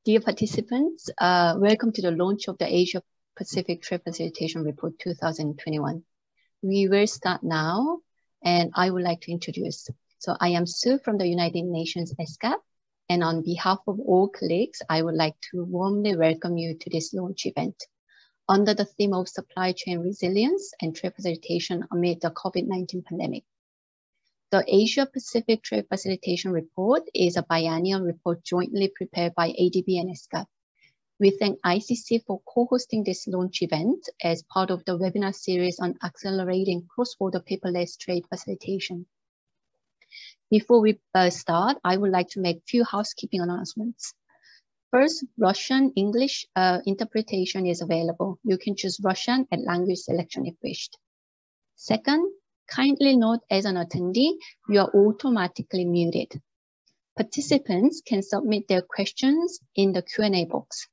Dear participants, welcome to the launch of the Asia Pacific Trade Facilitation Report 2021. We will start now, and I would like to introduce. So I am Sue from the United Nations ESCAP, and on behalf of all colleagues, I would like to warmly welcome you to this launch event. Under the theme of supply chain resilience and trade facilitation amid the COVID-19 pandemic. The Asia Pacific Trade Facilitation Report is a biennial report jointly prepared by ADB and ESCAP. We thank ICC for co-hosting this launch event as part of the webinar series on accelerating cross-border paperless trade facilitation. Before we start, I would like to make a few housekeeping announcements. First, Russian English interpretation is available. You can choose Russian at language selection if wished. Second, kindly note as an attendee, you are automatically muted. Participants can submit their questions in the Q&A box.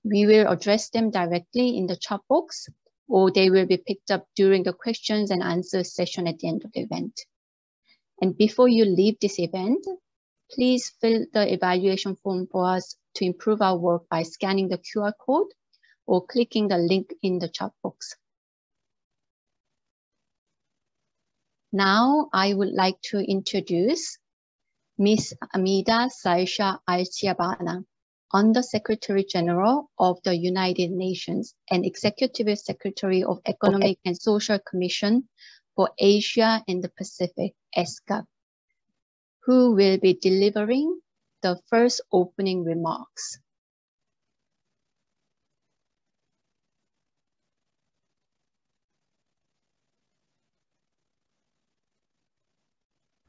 We will address them directly in the chat box, or they will be picked up during the questions and answers session at the end of the event. And before you leave this event, please fill the evaluation form for us to improve our work by scanning the QR code or clicking the link in the chat box. Now, I would like to introduce Ms. Amida Saisha Alciabana, Under Secretary General of the United Nations and Executive Secretary of Economic and Social Commission for Asia and the Pacific, ESCAP, who will be delivering the first opening remarks.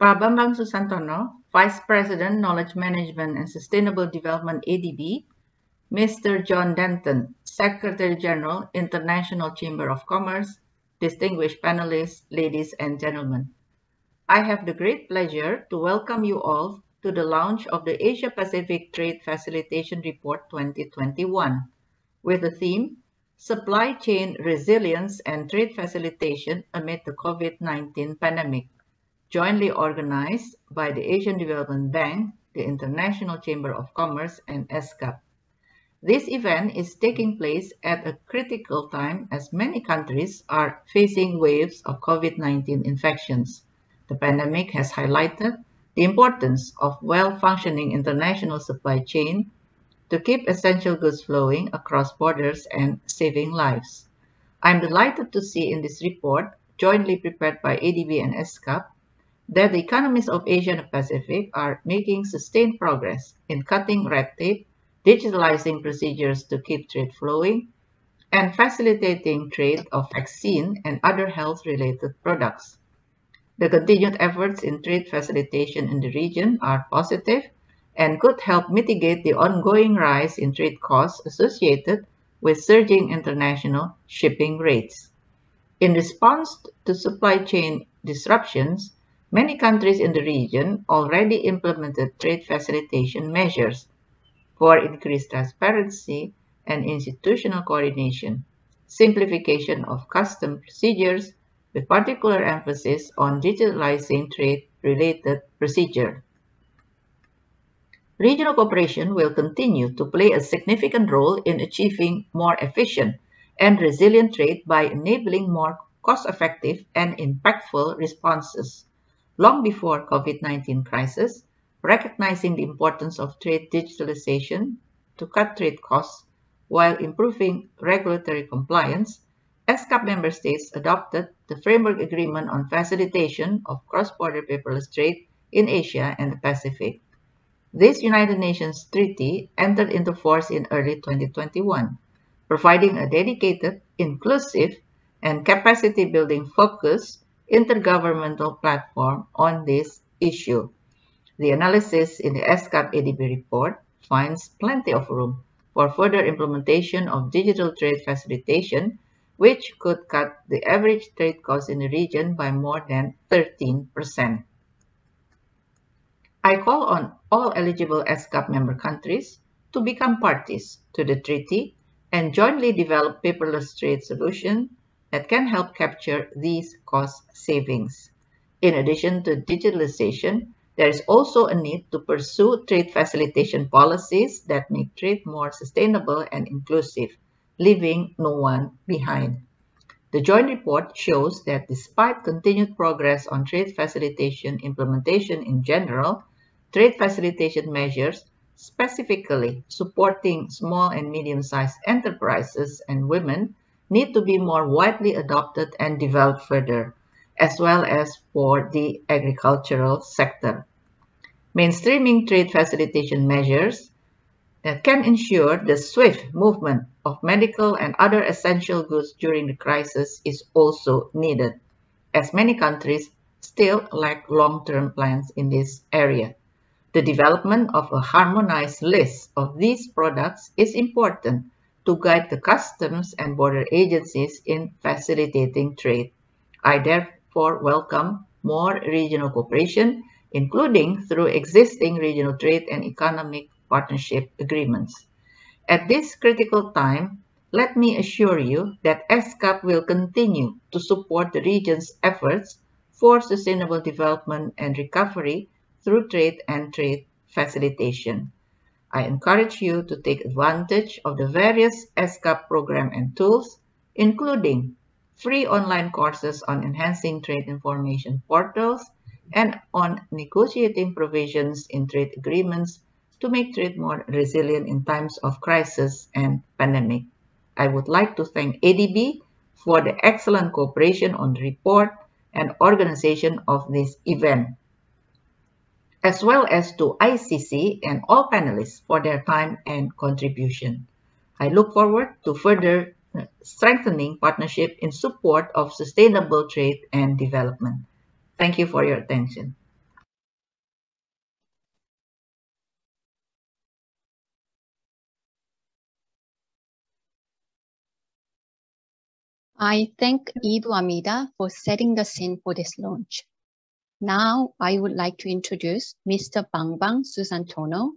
Pak Bambang Susantono, Vice President, Knowledge Management and Sustainable Development, ADB, Mr. John Denton, Secretary General, International Chamber of Commerce, distinguished panelists, ladies and gentlemen. I have the great pleasure to welcome you all to the launch of the Asia Pacific Trade Facilitation Report 2021 with the theme, Supply Chain Resilience and Trade Facilitation Amid the COVID-19 Pandemic, jointly organized by the Asian Development Bank, the International Chamber of Commerce, and ESCAP. This event is taking place at a critical time as many countries are facing waves of COVID-19 infections. The pandemic has highlighted the importance of well-functioning international supply chain to keep essential goods flowing across borders and saving lives. I'm delighted to see in this report, jointly prepared by ADB and ESCAP, that the economies of Asia and the Pacific are making sustained progress in cutting red tape, digitalizing procedures to keep trade flowing, and facilitating trade of vaccine and other health-related products. The continued efforts in trade facilitation in the region are positive and could help mitigate the ongoing rise in trade costs associated with surging international shipping rates. In response to supply chain disruptions, many countries in the region already implemented trade facilitation measures for increased transparency and institutional coordination, simplification of custom procedures, with particular emphasis on digitalizing trade-related procedures. Regional cooperation will continue to play a significant role in achieving more efficient and resilient trade by enabling more cost-effective and impactful responses. Long before COVID-19 crisis, recognizing the importance of trade digitalization to cut trade costs while improving regulatory compliance, ESCAP member states adopted the Framework Agreement on Facilitation of Cross-Border Paperless Trade in Asia and the Pacific. This United Nations treaty entered into force in early 2021, providing a dedicated, inclusive, and capacity-building focused intergovernmental platform on this issue. The analysis in the ESCAP ADB report finds plenty of room for further implementation of digital trade facilitation, which could cut the average trade cost in the region by more than 13%. I call on all eligible ESCAP member countries to become parties to the treaty and jointly develop paperless trade solutions that can help capture these cost savings. In addition to digitalization, There is also a need to pursue trade facilitation policies that make trade more sustainable and inclusive, leaving no one behind. The joint report shows that despite continued progress on trade facilitation implementation in general, trade facilitation measures specifically supporting small and medium-sized enterprises and women need to be more widely adopted and developed further, as well as for the agricultural sector. Mainstreaming trade facilitation measures that can ensure the swift movement of medical and other essential goods during the crisis is also needed, as many countries still lack long-term plans in this area. The development of a harmonized list of these products is important to guide the customs and border agencies in facilitating trade. I therefore welcome more regional cooperation, including through existing regional trade and economic partnership agreements. At this critical time, let me assure you that ESCAP will continue to support the region's efforts for sustainable development and recovery through trade and trade facilitation. I encourage you to take advantage of the various ESCAP program and tools, including free online courses on enhancing trade information portals and on negotiating provisions in trade agreements to make trade more resilient in times of crisis and pandemic. I would like to thank ADB for the excellent cooperation on the report and organization of this event, as well as to ICC and all panelists for their time and contribution. I look forward to further strengthening partnership in support of sustainable trade and development. Thank you for your attention. I thank Ibu Amida for setting the scene for this launch. Now, I would like to introduce Mr. Bambang Susantono,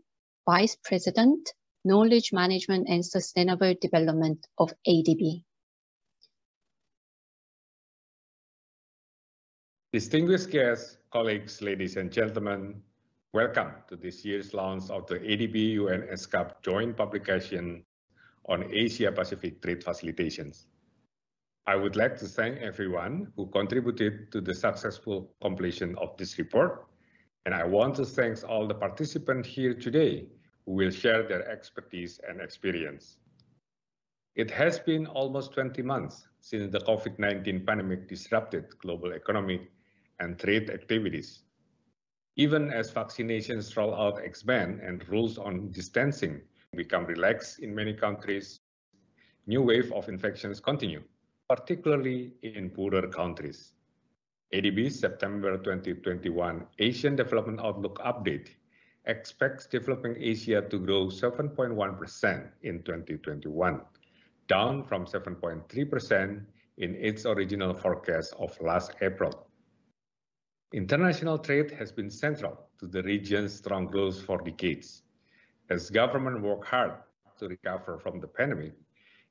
Vice President, Knowledge Management and Sustainable Development of ADB. Distinguished guests, colleagues, ladies and gentlemen, welcome to this year's launch of the ADB UN ESCAP joint publication on Asia-Pacific trade facilitations. I would like to thank everyone who contributed to the successful completion of this report, and I want to thank all the participants here today who will share their expertise and experience. It has been almost 20 months since the COVID-19 pandemic disrupted global economic and trade activities. Even as vaccinations rollout expand and rules on distancing become relaxed in many countries, new wave of infections continue, particularly in poorer countries. ADB's September 2021 Asian Development Outlook Update expects developing Asia to grow 7.1% in 2021, down from 7.3% in its original forecast of last April. International trade has been central to the region's strong growth for decades. As governments work hard to recover from the pandemic,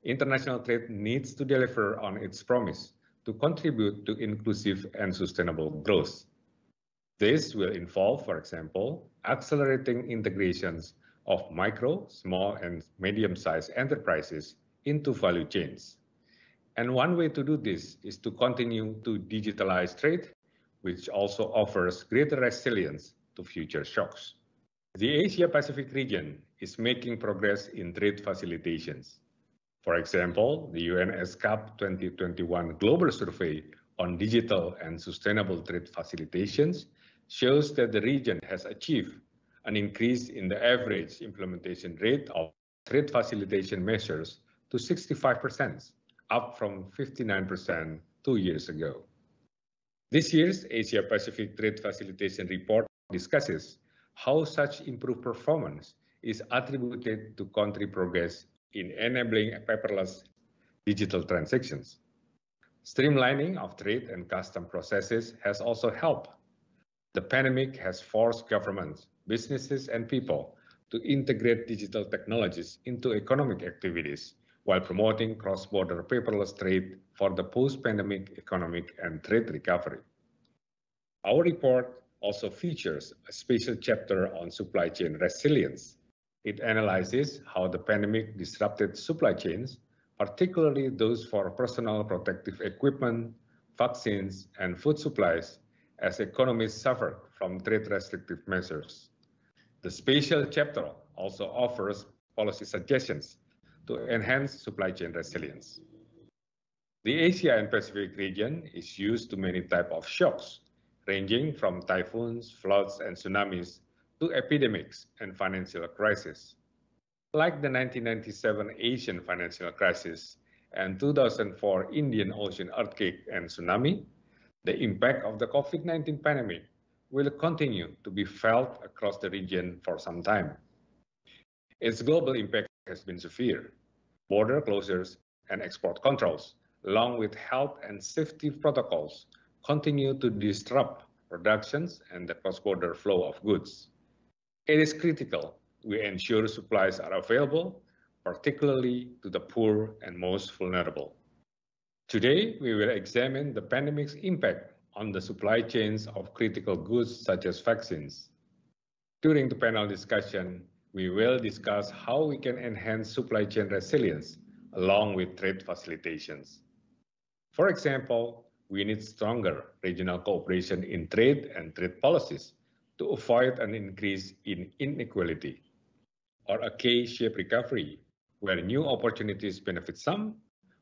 international trade needs to deliver on its promise to contribute to inclusive and sustainable growth. This will involve, for example, accelerating integrations of micro, small, and medium-sized enterprises into value chains. And one way to do this is to continue to digitalize trade, which also offers greater resilience to future shocks. The Asia-Pacific region is making progress in trade facilitations. For example, the UN ESCAP 2021 Global Survey on Digital and Sustainable Trade Facilitations shows that the region has achieved an increase in the average implementation rate of trade facilitation measures to 65%, up from 59% 2 years ago. This year's Asia-Pacific Trade Facilitation Report discusses how such improved performance is attributed to country progress in enabling paperless digital transactions. Streamlining of trade and custom processes has also helped. The pandemic has forced governments, businesses, and people to integrate digital technologies into economic activities while promoting cross-border paperless trade for the post-pandemic economic and trade recovery. Our report also features a special chapter on supply chain resilience. It analyzes how the pandemic disrupted supply chains, particularly those for personal protective equipment, vaccines, and food supplies, as economies suffered from trade restrictive measures. The special chapter also offers policy suggestions to enhance supply chain resilience. The Asia and Pacific region is used to many types of shocks, ranging from typhoons, floods, and tsunamis to epidemics and financial crises. Like the 1997 Asian financial crisis and 2004 Indian Ocean earthquake and tsunami, the impact of the COVID-19 pandemic will continue to be felt across the region for some time. Its global impact has been severe. Border closures and export controls, along with health and safety protocols, continue to disrupt productions and the cross-border flow of goods. It is critical we ensure supplies are available, particularly to the poor and most vulnerable. Today, we will examine the pandemic's impact on the supply chains of critical goods such as vaccines. During the panel discussion, we will discuss how we can enhance supply chain resilience along with trade facilitations. For example, we need stronger regional cooperation in trade and trade policies to avoid an increase in inequality, or a K-shaped recovery where new opportunities benefit some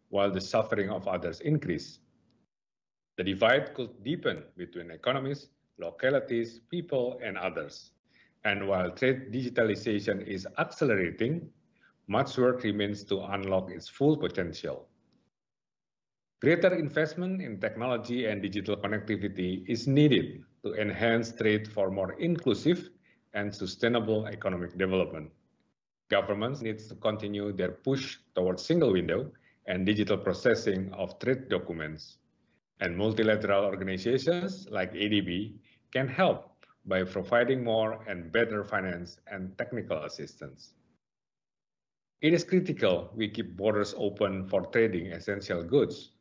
while the suffering of others increase. The divide could deepen between economies, localities, people, and others. And while trade digitalization is accelerating, much work remains to unlock its full potential. Greater investment in technology and digital connectivity is needed to enhance trade for more inclusive and sustainable economic development. Governments need to continue their push towards single window and digital processing of trade documents. And multilateral organizations like ADB can help by providing more and better finance and technical assistance. It is critical we keep borders open for trading essential goods.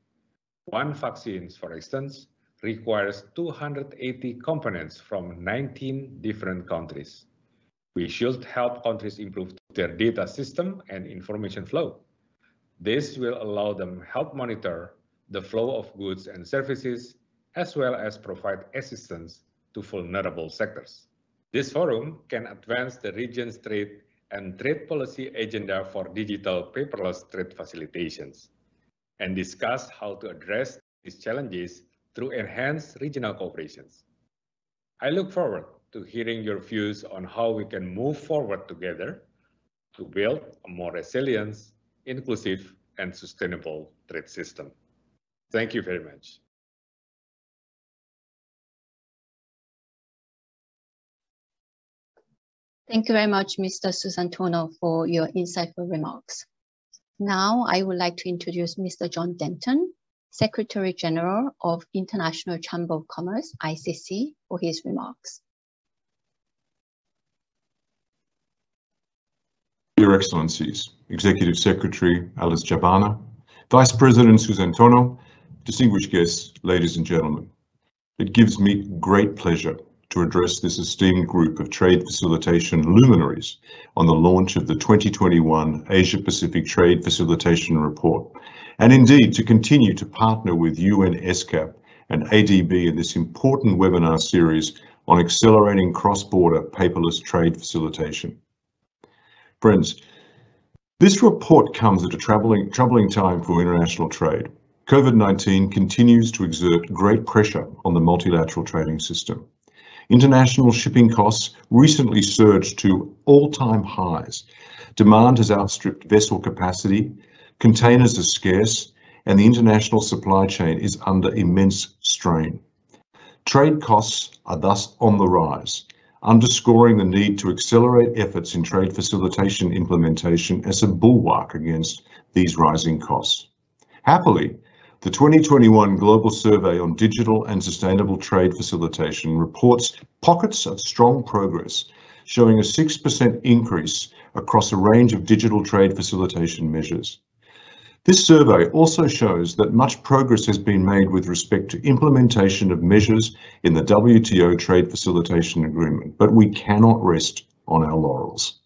One vaccine, for instance, requires 280 components from 19 different countries. We should help countries improve their data system and information flow. This will allow them help monitor the flow of goods and services, as well as provide assistance to vulnerable sectors. This forum can advance the region's trade and trade policy agenda for digital paperless trade facilitations and discuss how to address these challenges through enhanced regional cooperations. I look forward to hearing your views on how we can move forward together to build a more resilient, inclusive, and sustainable trade system. Thank you very much. Thank you very much, Mr. Susantono, for your insightful remarks. Now, I would like to introduce Mr. John Denton, Secretary General of International Chamber of Commerce, ICC, for his remarks. Your Excellencies, Executive Secretary Alice Jabana, Vice President Susantono, distinguished guests, ladies and gentlemen. It gives me great pleasure to address this esteemed group of trade facilitation luminaries on the launch of the 2021 Asia-Pacific Trade Facilitation Report, and indeed to continue to partner with UN ESCAP and ADB in this important webinar series on accelerating cross-border paperless trade facilitation. Friends, this report comes at a troubling time for international trade. COVID-19 continues to exert great pressure on the multilateral trading system. International shipping costs recently surged to all-time highs. Demand has outstripped vessel capacity, containers are scarce, and the international supply chain is under immense strain. Trade costs are thus on the rise, underscoring the need to accelerate efforts in trade facilitation implementation as a bulwark against these rising costs. Happily, the 2021 Global Survey on Digital and Sustainable Trade Facilitation reports pockets of strong progress, showing a 6% increase across a range of digital trade facilitation measures. This survey also shows that much progress has been made with respect to implementation of measures in the WTO Trade Facilitation Agreement, but we cannot rest on our laurels.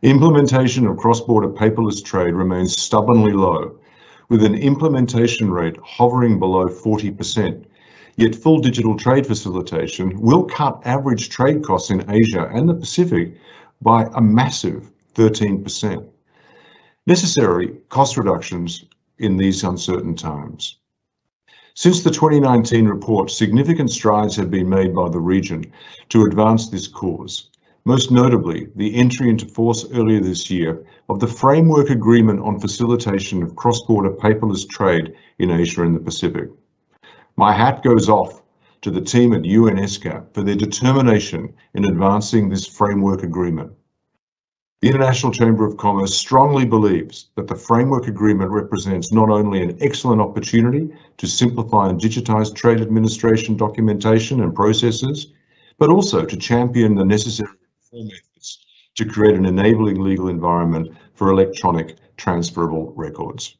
Implementation of cross-border paperless trade remains stubbornly low, with an implementation rate hovering below 40%. Yet full digital trade facilitation will cut average trade costs in Asia and the Pacific by a massive 13%. Necessary cost reductions in these uncertain times. Since the 2019 report, significant strides have been made by the region to advance this cause, most notably the entry into force earlier this year of the Framework Agreement on Facilitation of Cross-Border Paperless Trade in Asia and the Pacific. My hat goes off to the team at ESCAP for their determination in advancing this framework agreement. The International Chamber of Commerce strongly believes that the framework agreement represents not only an excellent opportunity to simplify and digitize trade administration documentation and processes, but also to champion the necessary reform efforts to create an enabling legal environment for electronic transferable records.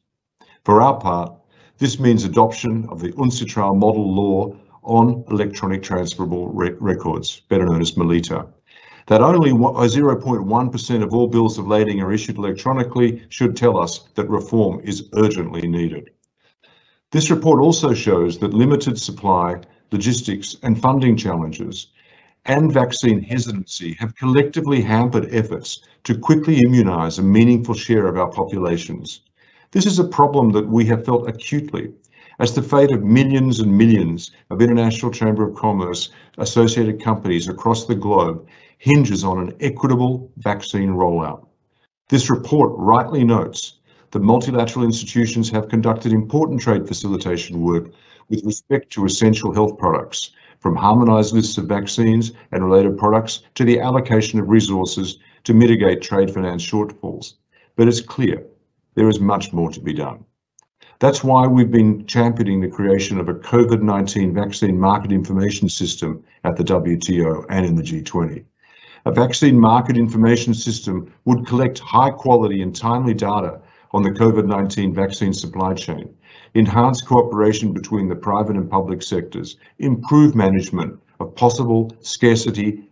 For our part, this means adoption of the UNCITRAL model law on electronic transferable records, better known as MOLITA. That only 0.1% of all bills of lading are issued electronically should tell us that reform is urgently needed. This report also shows that limited supply, logistics and funding challenges and vaccine hesitancy have collectively hampered efforts to quickly immunize a meaningful share of our populations. This is a problem that we have felt acutely, as the fate of millions and millions of International Chamber of Commerce associated companies across the globe hinges on an equitable vaccine rollout. This report rightly notes that multilateral institutions have conducted important trade facilitation work with respect to essential health products, from harmonized lists of vaccines and related products to the allocation of resources to mitigate trade finance shortfalls. But it's clear there is much more to be done. That's why we've been championing the creation of a COVID-19 vaccine market information system at the WTO and in the G20. A vaccine market information system would collect high quality and timely data on the COVID-19 vaccine supply chain, enhance cooperation between the private and public sectors, improve management of possible scarcities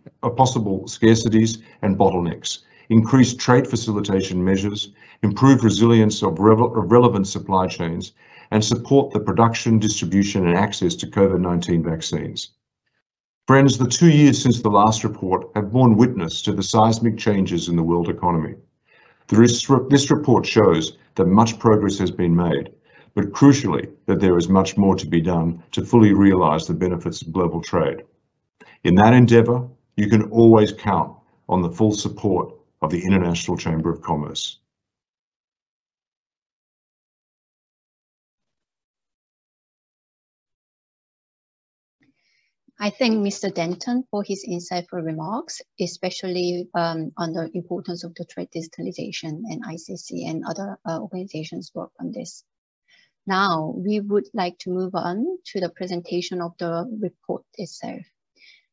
and bottlenecks, increase trade facilitation measures, improve resilience of relevant supply chains, and support the production, distribution, and access to COVID-19 vaccines. Friends, the 2 years since the last report have borne witness to the seismic changes in the world economy. This report shows that much progress has been made, but crucially that there is much more to be done to fully realize the benefits of global trade. In that endeavor, you can always count on the full support of the International Chamber of Commerce. I thank Mr. Denton for his insightful remarks, especially on the importance of the trade digitalization, and ICC and other organizations work on this. Now, we would like to move on to the presentation of the report itself.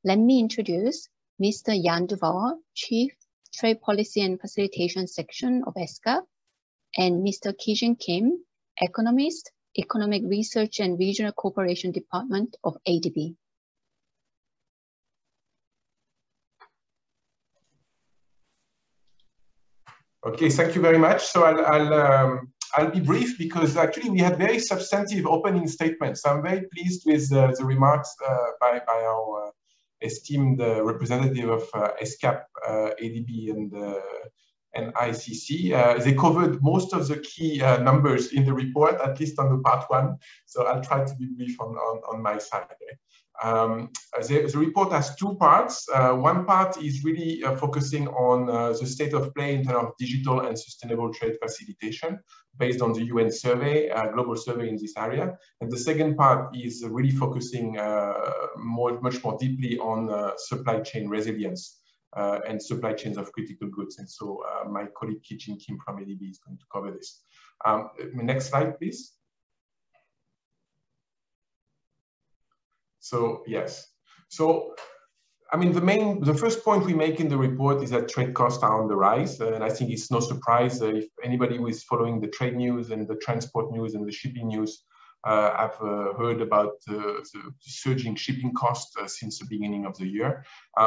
Let me introduce Mr. Jan Duval, Chief Trade Policy and Facilitation Section of ESCAP, and Mr. Kijin Kim, Economist, Economic Research and Regional Cooperation Department of ADB. Okay, thank you very much. So I'll be brief because actually we had very substantive opening statements. I'm very pleased with the remarks by our esteemed representative of ESCAP, ADB, and ICC. They covered most of the key numbers in the report, at least on the part one. So I'll try to be brief on my side. The report has two parts. One part is really focusing on the state of play in terms of digital and sustainable trade facilitation based on the UN survey, global survey in this area. And the second part is really focusing much more deeply on supply chain resilience and supply chains of critical goods. And so my colleague Kijin Kim from ADB is going to cover this. Next slide, please. So yes, so I mean, the first point we make in the report is that trade costs are on the rise, and I think it's no surprise if anybody who is following the trade news and the transport news and the shipping news have heard about the surging shipping costs since the beginning of the year.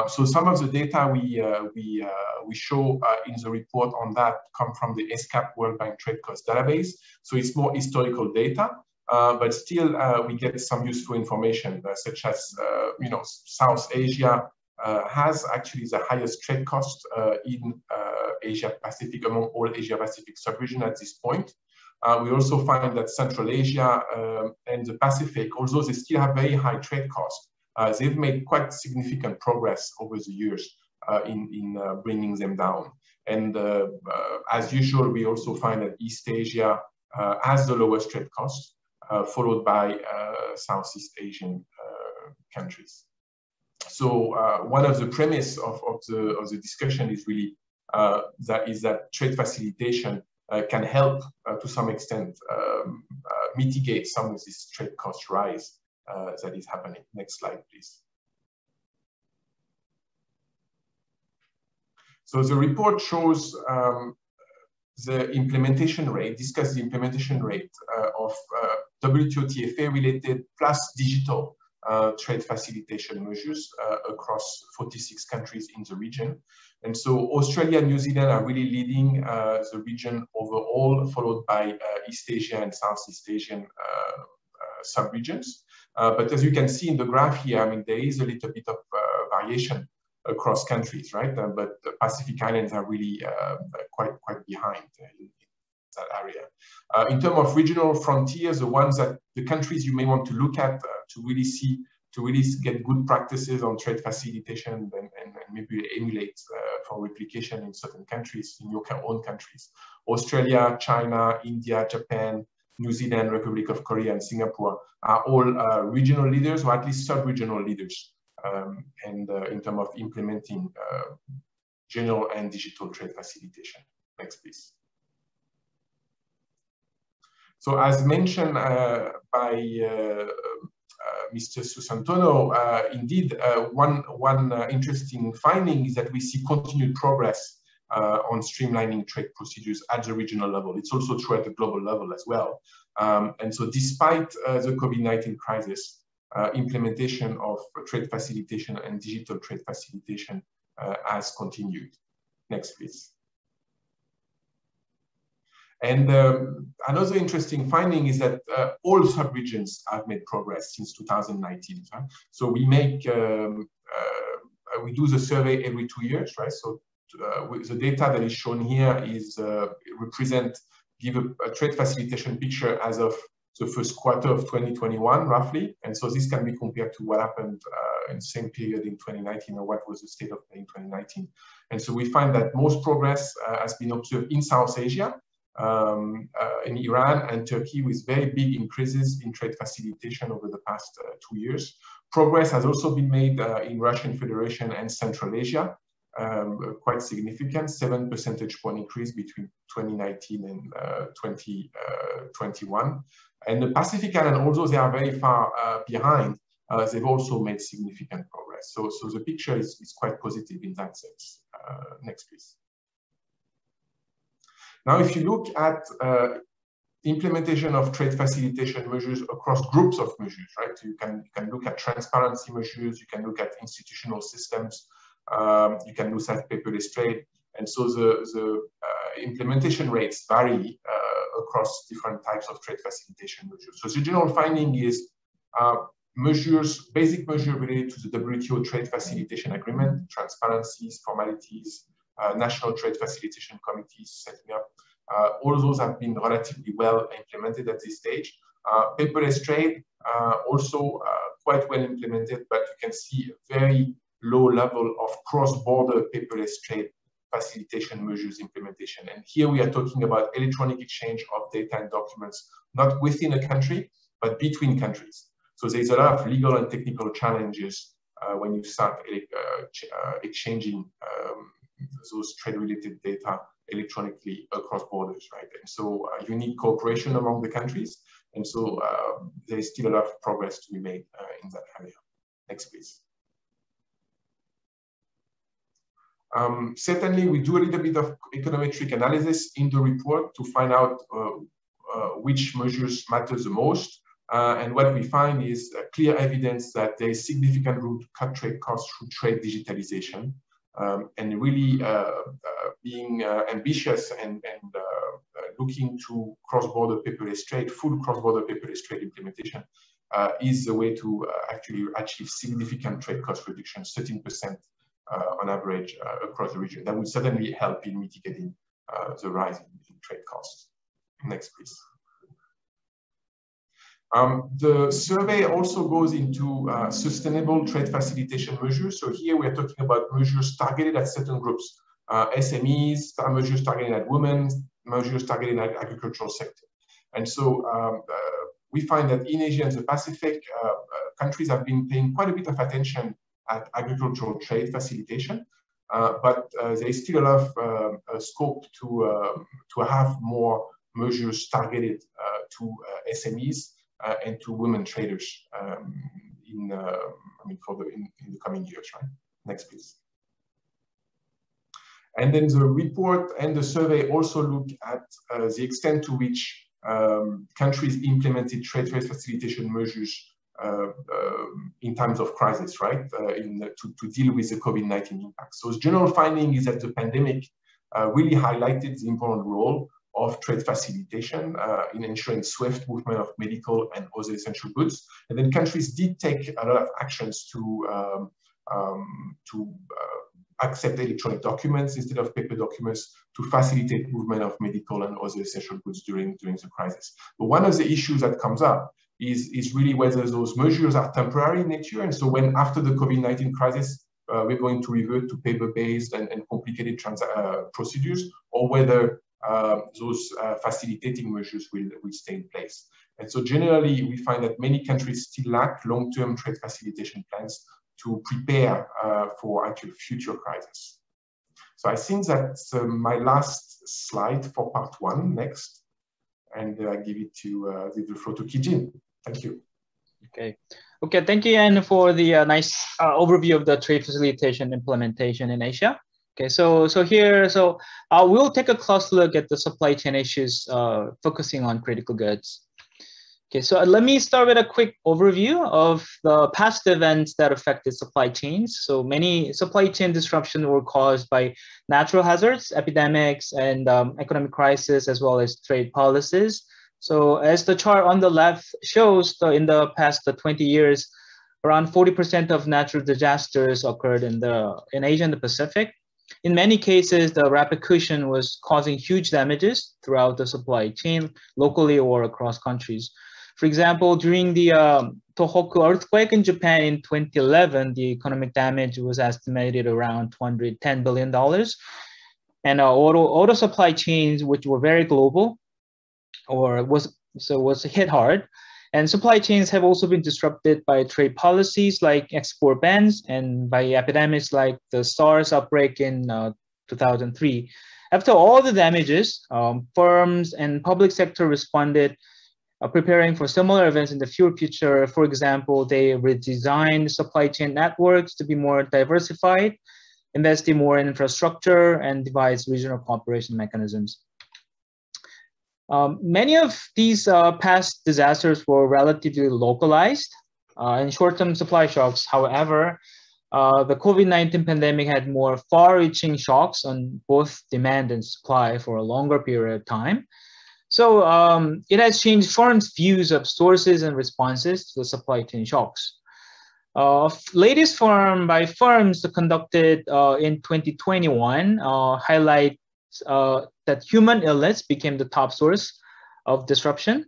So some of the data we show in the report on that come from the ESCAP World Bank Trade Cost Database. So it's more historical data. But still, we get some useful information, such as, you know, South Asia has actually the highest trade cost in Asia Pacific, among all Asia Pacific sub-region at this point. We also find that Central Asia and the Pacific, although they still have very high trade costs, they've made quite significant progress over the years in bringing them down. And as usual, we also find that East Asia has the lowest trade costs, followed by Southeast Asian countries. So one of the premise of the discussion is really that trade facilitation can help to some extent mitigate some of this trade cost rise that is happening. Next slide, please. So the report shows the implementation rate, discuss the implementation rate of WTO TFA related plus digital trade facilitation measures across 46 countries in the region. And so Australia and New Zealand are really leading the region overall, followed by East Asia and Southeast Asian sub-regions. But as you can see in the graph here, I mean, there is a little bit of variation across countries, right? But the Pacific Islands are really quite behind in that area. In terms of regional frontiers, the countries you may want to look at to really get good practices on trade facilitation and maybe emulate for replication in certain countries, in your own countries. Australia, China, India, Japan, New Zealand, Republic of Korea, and Singapore are all regional leaders, or at least sub-regional leaders. In terms of implementing general and digital trade facilitation. Next, please. So as mentioned by Mr. Susantono, indeed, one interesting finding is that we see continued progress on streamlining trade procedures at the regional level. It's also true at the global level as well. And so despite the COVID-19 crisis, implementation of trade facilitation and digital trade facilitation has continued. Next, please. And another interesting finding is that all sub-regions have made progress since 2019. Right? So we make, we do the survey every 2 years, right? So the data that is shown here is give a trade facilitation picture as of the first quarter of 2021, roughly. And so this can be compared to what happened in the same period in 2019, or what was the state of play in 2019. And so we find that most progress has been observed in South Asia, in Iran and Turkey, with very big increases in trade facilitation over the past 2 years. Progress has also been made in Russian Federation and Central Asia, quite significant, 7 percentage point increase between 2019 and 2021. And the Pacific Island, although they are very far behind, they've also made significant progress. So the picture is quite positive in that sense. Next, please. Now, if you look at implementation of trade facilitation measures across groups of measures, right? You can look at transparency measures, you can look at institutional systems, you can look at paperless trade. And so the implementation rates vary across different types of trade facilitation measures. So the general finding is basic measures related to the WTO trade facilitation agreement, transparencies, formalities, national trade facilitation committees setting up. All of those have been relatively well implemented at this stage. Paperless trade also quite well implemented, but you can see a very low level of cross-border paperless trade facilitation measures implementation. And here we are talking about electronic exchange of data and documents, not within a country, but between countries. So there's a lot of legal and technical challenges when you start exchanging those trade-related data electronically across borders, right? And so you need cooperation among the countries. And so there is still a lot of progress to be made in that area. Next, please. Certainly, we do a little bit of econometric analysis in the report to find out which measures matter the most. And what we find is clear evidence that there is significant room to cut trade costs through trade digitalization, and really being ambitious and looking to cross-border paperless trade, full cross-border paperless trade implementation is the way to actually achieve significant trade cost reduction, 13% on average across the region. That would certainly help in mitigating the rise in trade costs. Next, please. The survey also goes into sustainable trade facilitation measures. So here we are talking about measures targeted at certain groups, SMEs, measures targeted at women, measures targeted at agricultural sector. And so we find that in Asia and the Pacific, countries have been paying quite a bit of attention at agricultural trade facilitation, but there is still a lot of scope to have more measures targeted to SMEs and to women traders in the coming years, right? Next, please. And then the report and the survey also look at the extent to which countries implemented trade facilitation measures in times of crisis, right? To deal with the COVID-19 impact. So the general finding is that the pandemic really highlighted the important role of trade facilitation in ensuring swift movement of medical and other essential goods. And then countries did take a lot of actions to accept electronic documents instead of paper documents to facilitate movement of medical and other essential goods during the crisis. But one of the issues that comes up is really whether those measures are temporary in nature. And so when after the COVID-19 crisis, we're going to revert to paper-based and complicated procedures, or whether those facilitating measures will stay in place. And so generally, we find that many countries still lack long-term trade facilitation plans to prepare for actual future crises. So I think that's my last slide for part one. Next, and I give the floor to Kijin. Thank you. Okay, thank you, Yann, for the nice overview of the trade facilitation implementation in Asia. Okay, so we'll take a close look at the supply chain issues focusing on critical goods. Okay, so let me start with a quick overview of the past events that affected supply chains. So many supply chain disruptions were caused by natural hazards, epidemics, and economic crisis, as well as trade policies. So as the chart on the left shows, in the past 20 years, around 40% of natural disasters occurred in Asia and the Pacific. In many cases, the repercussion was causing huge damages throughout the supply chain, locally or across countries. For example, during the Tohoku earthquake in Japan in 2011, the economic damage was estimated around $210 billion. And auto supply chains, which were very global, was hit hard. And supply chains have also been disrupted by trade policies like export bans and by epidemics like the SARS outbreak in 2003. After all the damages, firms and public sector responded, preparing for similar events in the future. For example, they redesigned supply chain networks to be more diversified, investing more in infrastructure, and devised regional cooperation mechanisms. Many of these past disasters were relatively localized and short-term supply shocks. However, the COVID-19 pandemic had more far-reaching shocks on both demand and supply for a longer period of time. So it has changed firms' views of sources and responses to the supply chain shocks. Latest by firms conducted in 2021 highlight that human illness became the top source of disruption.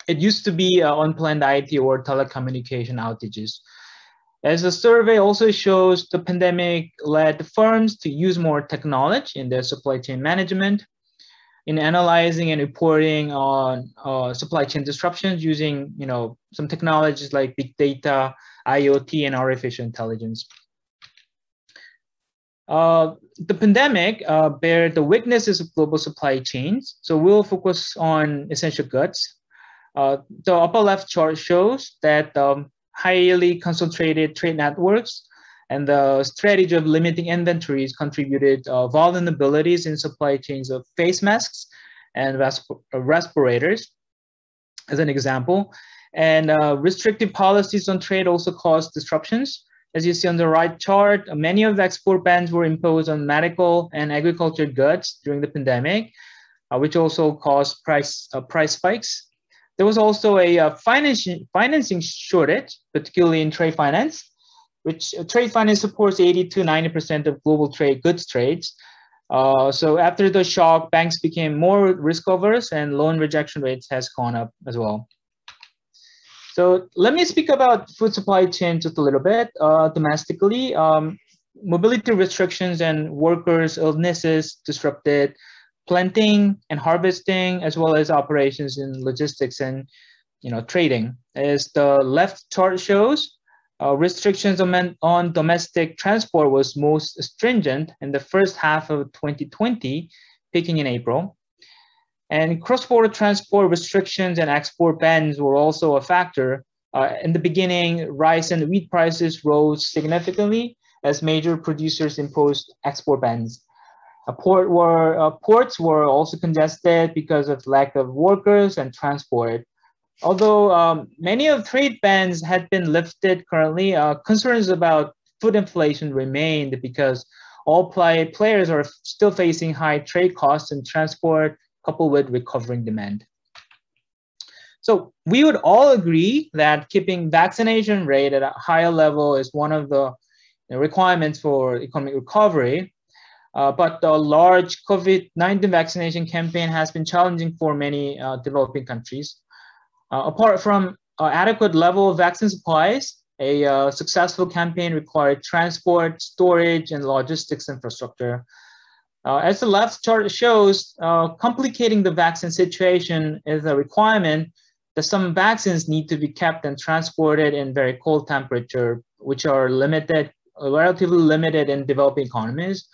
It used to be unplanned IT or telecommunication outages. As the survey also shows, the pandemic led firms to use more technology in their supply chain management, in analyzing and reporting on supply chain disruptions using some technologies like big data, IoT, and artificial intelligence. The pandemic bared the weaknesses of global supply chains, so we'll focus on essential goods. The upper left chart shows that highly concentrated trade networks And the strategy of limiting inventories contributed vulnerabilities in supply chains of face masks and respirators, as an example. And restrictive policies on trade also caused disruptions. As you see on the right chart, many of the export bans were imposed on medical and agriculture goods during the pandemic, which also caused price spikes. There was also a financing shortage, particularly in trade finance, which trade finance supports 80 to 90% of global goods trades. So after the shock, banks became more risk averse and loan rejection rates has gone up as well. So let me speak about food supply chain just a little bit. Domestically, mobility restrictions and workers' illnesses disrupted planting and harvesting, as well as operations in logistics and trading. As the left chart shows, restrictions on domestic transport was most stringent in the first half of 2020, peaking in April. And cross-border transport restrictions and export bans were also a factor. In the beginning, rice and wheat prices rose significantly as major producers imposed export bans. Ports were also congested because of lack of workers and transport. Although many of trade bans had been lifted currently, concerns about food inflation remained because all players are still facing high trade costs and transport, coupled with recovering demand. So we would all agree that keeping vaccination rate at a higher level is one of the requirements for economic recovery. But the large COVID-19 vaccination campaign has been challenging for many developing countries. Apart from adequate level of vaccine supplies, a successful campaign required transport, storage, and logistics infrastructure. As the left chart shows, complicating the vaccine situation is a requirement that some vaccines need to be kept and transported in very cold temperature, which are relatively limited in developing economies.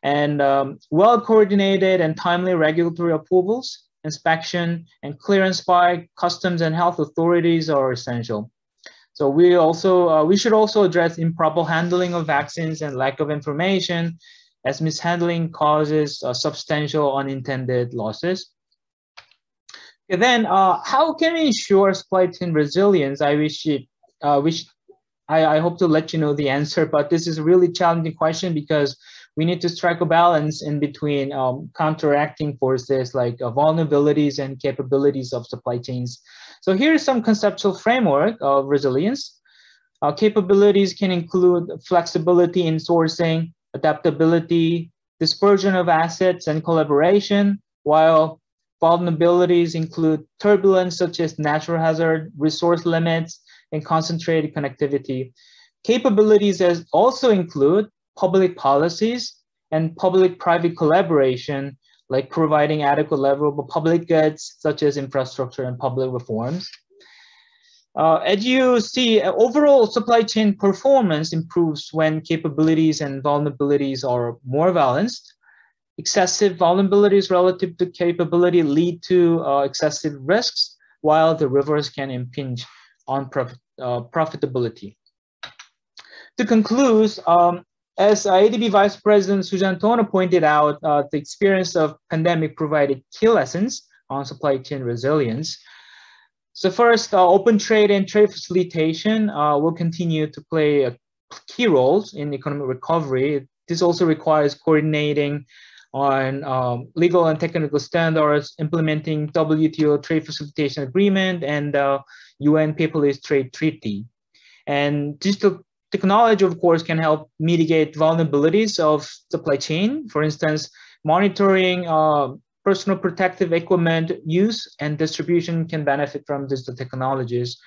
And well-coordinated and timely regulatory approvals, inspection, and clearance by customs and health authorities are essential. So we should also address improper handling of vaccines and lack of information, as mishandling causes substantial unintended losses. Okay, then, how can we ensure supply chain resilience? I hope to let you know the answer, but this is a really challenging question because we need to strike a balance in between counteracting forces like vulnerabilities and capabilities of supply chains. So here's some conceptual framework of resilience. Capabilities can include flexibility in sourcing, adaptability, dispersion of assets, and collaboration, while vulnerabilities include turbulence such as natural hazard, resource limits, and concentrated connectivity. Capabilities also include public policies and public-private collaboration, like providing adequate level of public goods, such as infrastructure and public reforms. As you see, overall supply chain performance improves when capabilities and vulnerabilities are more balanced. Excessive vulnerabilities relative to capability lead to excessive risks, while the reverse can impinge on profitability. To conclude, as ADB Vice President Sujantono pointed out, the experience of pandemic provided key lessons on supply chain resilience. So first, open trade and trade facilitation will continue to play key roles in economic recovery. This also requires coordinating on legal and technical standards, implementing WTO trade facilitation agreement and UN paperless trade treaty. And digital technology, of course, can help mitigate vulnerabilities of supply chain. For instance, monitoring personal protective equipment use and distribution can benefit from digital technologies.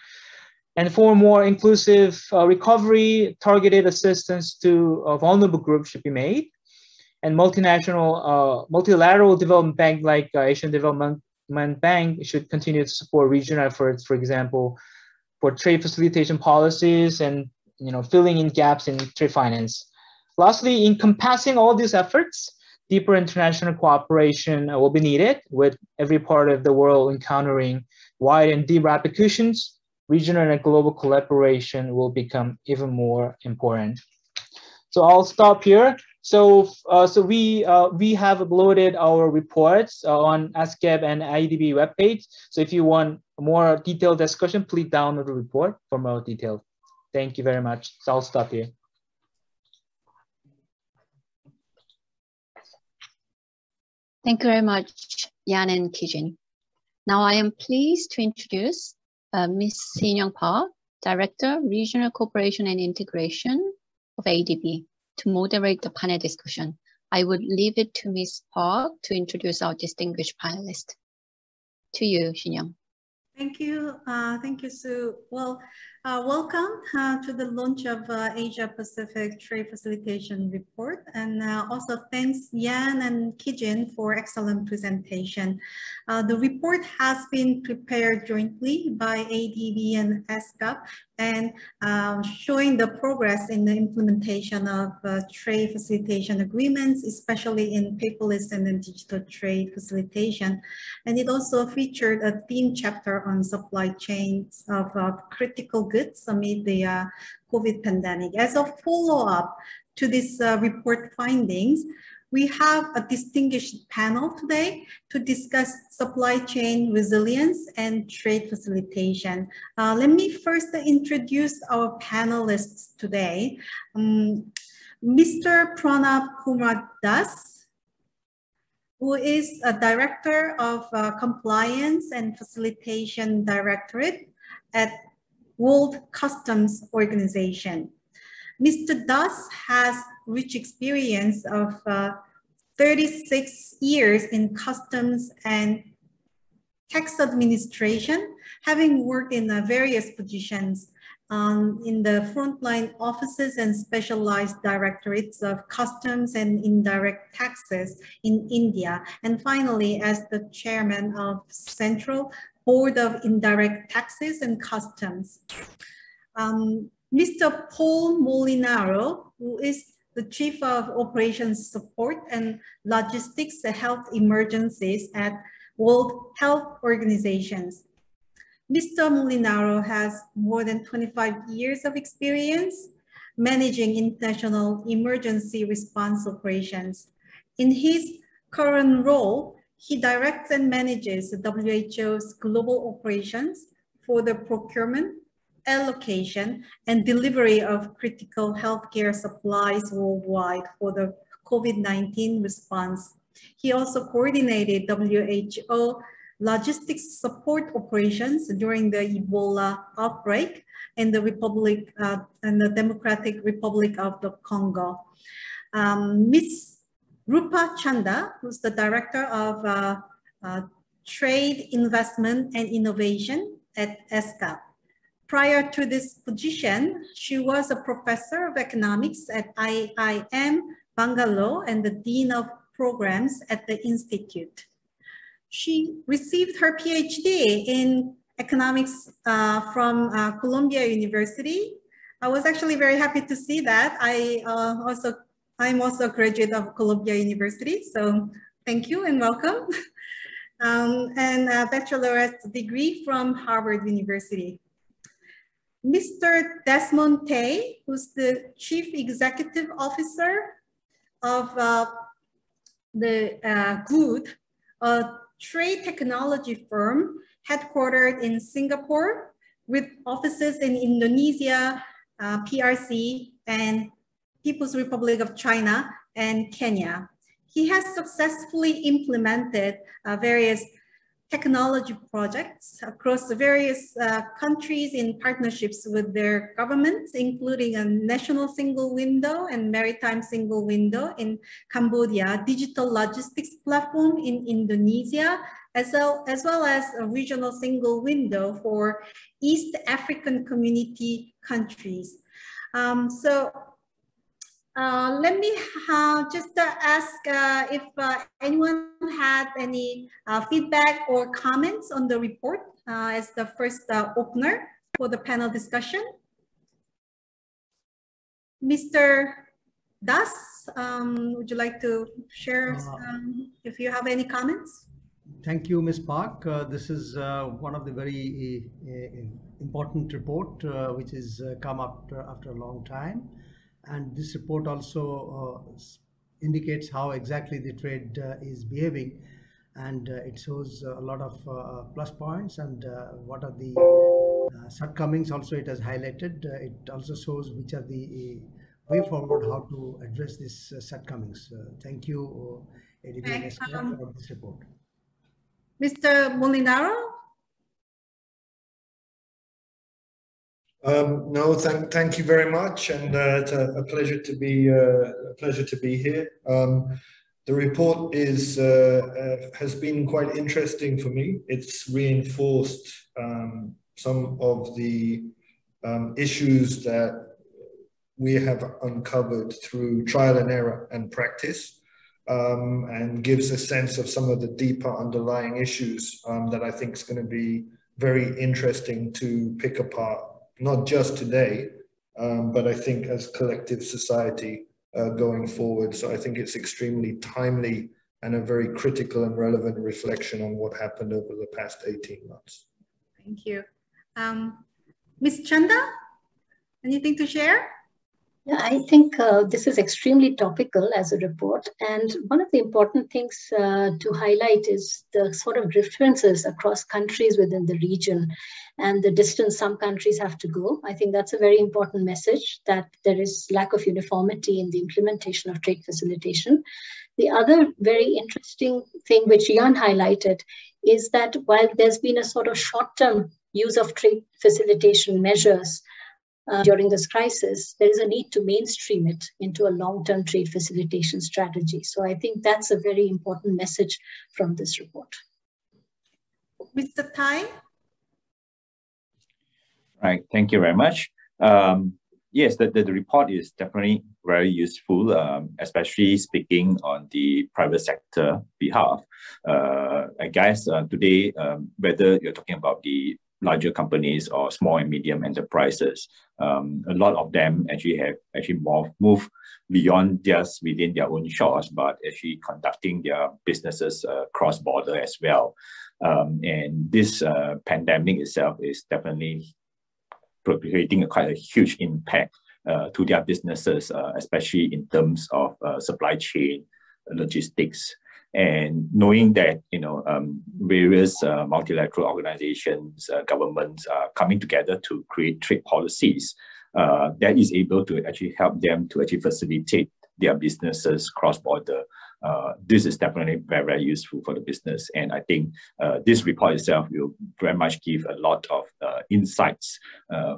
And for more inclusive recovery, targeted assistance to vulnerable groups should be made. And multilateral development bank like Asian Development Bank should continue to support regional efforts, for example, for trade facilitation policies and filling in gaps in trade finance. Lastly, encompassing all these efforts, deeper international cooperation will be needed, with every part of the world encountering wide and deep repercussions. Regional and global collaboration will become even more important. So I'll stop here. So we have uploaded our reports on ESCAP and IDB webpage. So if you want more detailed discussion, please download the report for more detail. Thank you very much. So I'll stop here. Thank you very much, Yan and Kijin. Now I am pleased to introduce Ms. Sin-Young Park, Director, Regional Cooperation and Integration of ADB, to moderate the panel discussion. I would leave it to Ms. Park to introduce our distinguished panelists. To you, Sin-Young. Thank you, Sue. Well, welcome to the launch of Asia-Pacific Trade Facilitation Report, and also thanks Yan and Kijin for excellent presentation. The report has been prepared jointly by ADB and ESCAP, and showing the progress in the implementation of trade facilitation agreements, especially in paperless and in digital trade facilitation. And it also featured a theme chapter on supply chains of critical goods amid the COVID pandemic. As a follow-up to this report findings, we have a distinguished panel today to discuss supply chain resilience and trade facilitation. Let me first introduce our panelists today. Mr. Pranab Kumar Das, who is a Director of Compliance and Facilitation Directorate at World Customs Organization. Mr. Das has rich experience of 36 years in customs and tax administration, having worked in various positions in the frontline offices and specialized directorates of customs and indirect taxes in India. And finally, as the chairman of Central Board of Indirect Taxes and Customs. Mr. Paul Molinaro, who is the Chief of Operations Support and Logistics Health Emergencies at World Health Organizations. Mr. Molinaro has more than 25 years of experience managing international emergency response operations. In his current role, he directs and manages the WHO's global operations for the procurement, allocation, and delivery of critical healthcare supplies worldwide for the COVID-19 response. He also coordinated WHO logistics support operations during the Ebola outbreak in the Democratic Republic of the Congo. Ms. Rupa Chanda, who's the Director of Trade, Investment, and Innovation at ESCAP. Prior to this position, she was a professor of economics at IIM Bangalore and the Dean of Programs at the Institute. She received her PhD in economics from Columbia University. I was actually very happy to see that. I'm also a graduate of Columbia University, so thank you and welcome. And a bachelor's degree from Harvard University. Mr. Desmond Tay, who's the Chief Executive Officer of the Good, a trade technology firm headquartered in Singapore with offices in Indonesia, PRC, and People's Republic of China and Kenya. He has successfully implemented various technology projects across the various countries in partnerships with their governments, including a national single window and maritime single window in Cambodia, digital logistics platform in Indonesia, as well as a regional single window for East African community countries. Let me just ask if anyone had any feedback or comments on the report as the first opener for the panel discussion. Mr. Das, would you like to share if you have any comments? Thank you, Ms. Park. This is one of the very important report which has come up after a long time. And this report also indicates how exactly the trade is behaving, and it shows a lot of plus points and what are the shortcomings also it has highlighted. It also shows which are the way forward how to address these shortcomings. Thank you, ADB and ESCAP, for this report. Mr. Molinaro? No, thank you very much, and it's a pleasure to be here. The report has been quite interesting for me. It's reinforced some of the issues that we have uncovered through trial and error and practice, and gives a sense of some of the deeper underlying issues that I think is going to be very interesting to pick apart, not just today, but I think as collective society going forward. So I think it's extremely timely and a very critical and relevant reflection on what happened over the past 18 months. Thank you. Ms. Chanda, anything to share? Yeah, I think this is extremely topical as a report. And one of the important things to highlight is the sort of differences across countries within the region and the distance some countries have to go. I think that's a very important message, that there is lack of uniformity in the implementation of trade facilitation. The other very interesting thing which Jan highlighted is that while there's been a sort of short-term use of trade facilitation measures during this crisis, there is a need to mainstream it into a long-term trade facilitation strategy. So I think that's a very important message from this report. Mr. Tai? Right, thank you very much. Yes, the report is definitely very useful, especially speaking on the private sector behalf. I guess today, whether you're talking about the larger companies or small and medium enterprises, a lot of them have moved beyond just within their own shores, but actually conducting their businesses cross-border as well. And this pandemic itself is definitely creating quite a huge impact to their businesses, especially in terms of supply chain, logistics. And knowing that various multilateral organizations, governments are coming together to create trade policies that is able to actually help them to actually facilitate their businesses cross-border. This is definitely very, very useful for the business. And I think this report itself will very much give a lot of insights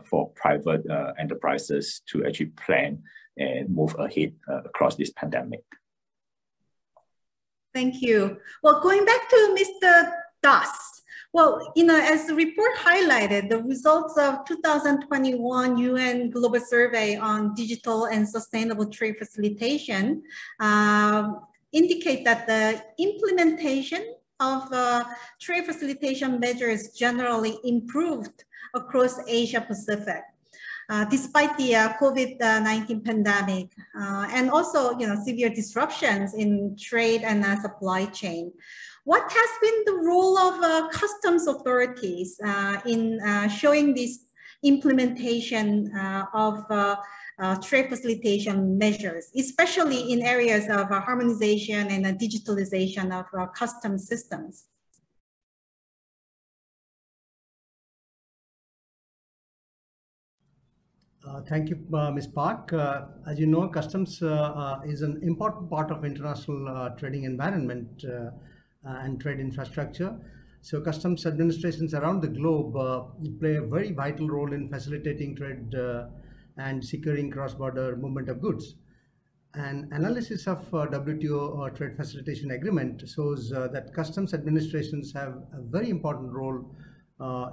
for private enterprises to actually plan and move ahead across this pandemic. Thank you. Well, going back to Mr. Das, well, as the report highlighted, the results of 2021 UN Global Survey on Digital and Sustainable Trade Facilitation indicate that the implementation of trade facilitation measures generally improved across Asia Pacific. Despite the COVID-19 pandemic and also severe disruptions in trade and supply chain. What has been the role of customs authorities in showing this implementation of trade facilitation measures, especially in areas of harmonization and digitalization of customs systems? Thank you, Ms. Park. As you know, customs is an important part of international trading environment and trade infrastructure. So customs administrations around the globe play a very vital role in facilitating trade and securing cross-border movement of goods. An analysis of WTO Trade Facilitation Agreement shows that customs administrations have a very important role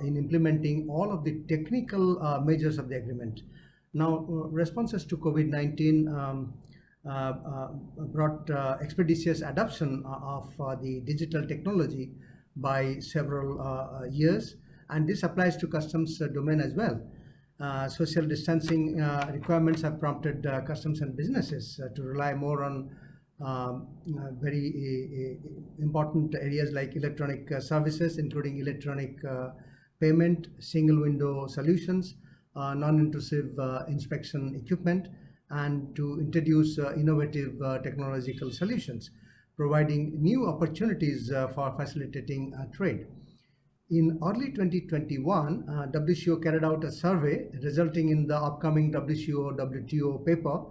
in implementing all of the technical measures of the agreement. Now, responses to COVID-19 brought expeditious adoption of the digital technology by several years, and this applies to customs domain as well. Social distancing requirements have prompted customs and businesses to rely more on very important areas like electronic services, including electronic payment, single window solutions, non-intrusive inspection equipment, and to introduce innovative technological solutions, providing new opportunities for facilitating trade. In early 2021, WCO carried out a survey resulting in the upcoming WCO-WTO paper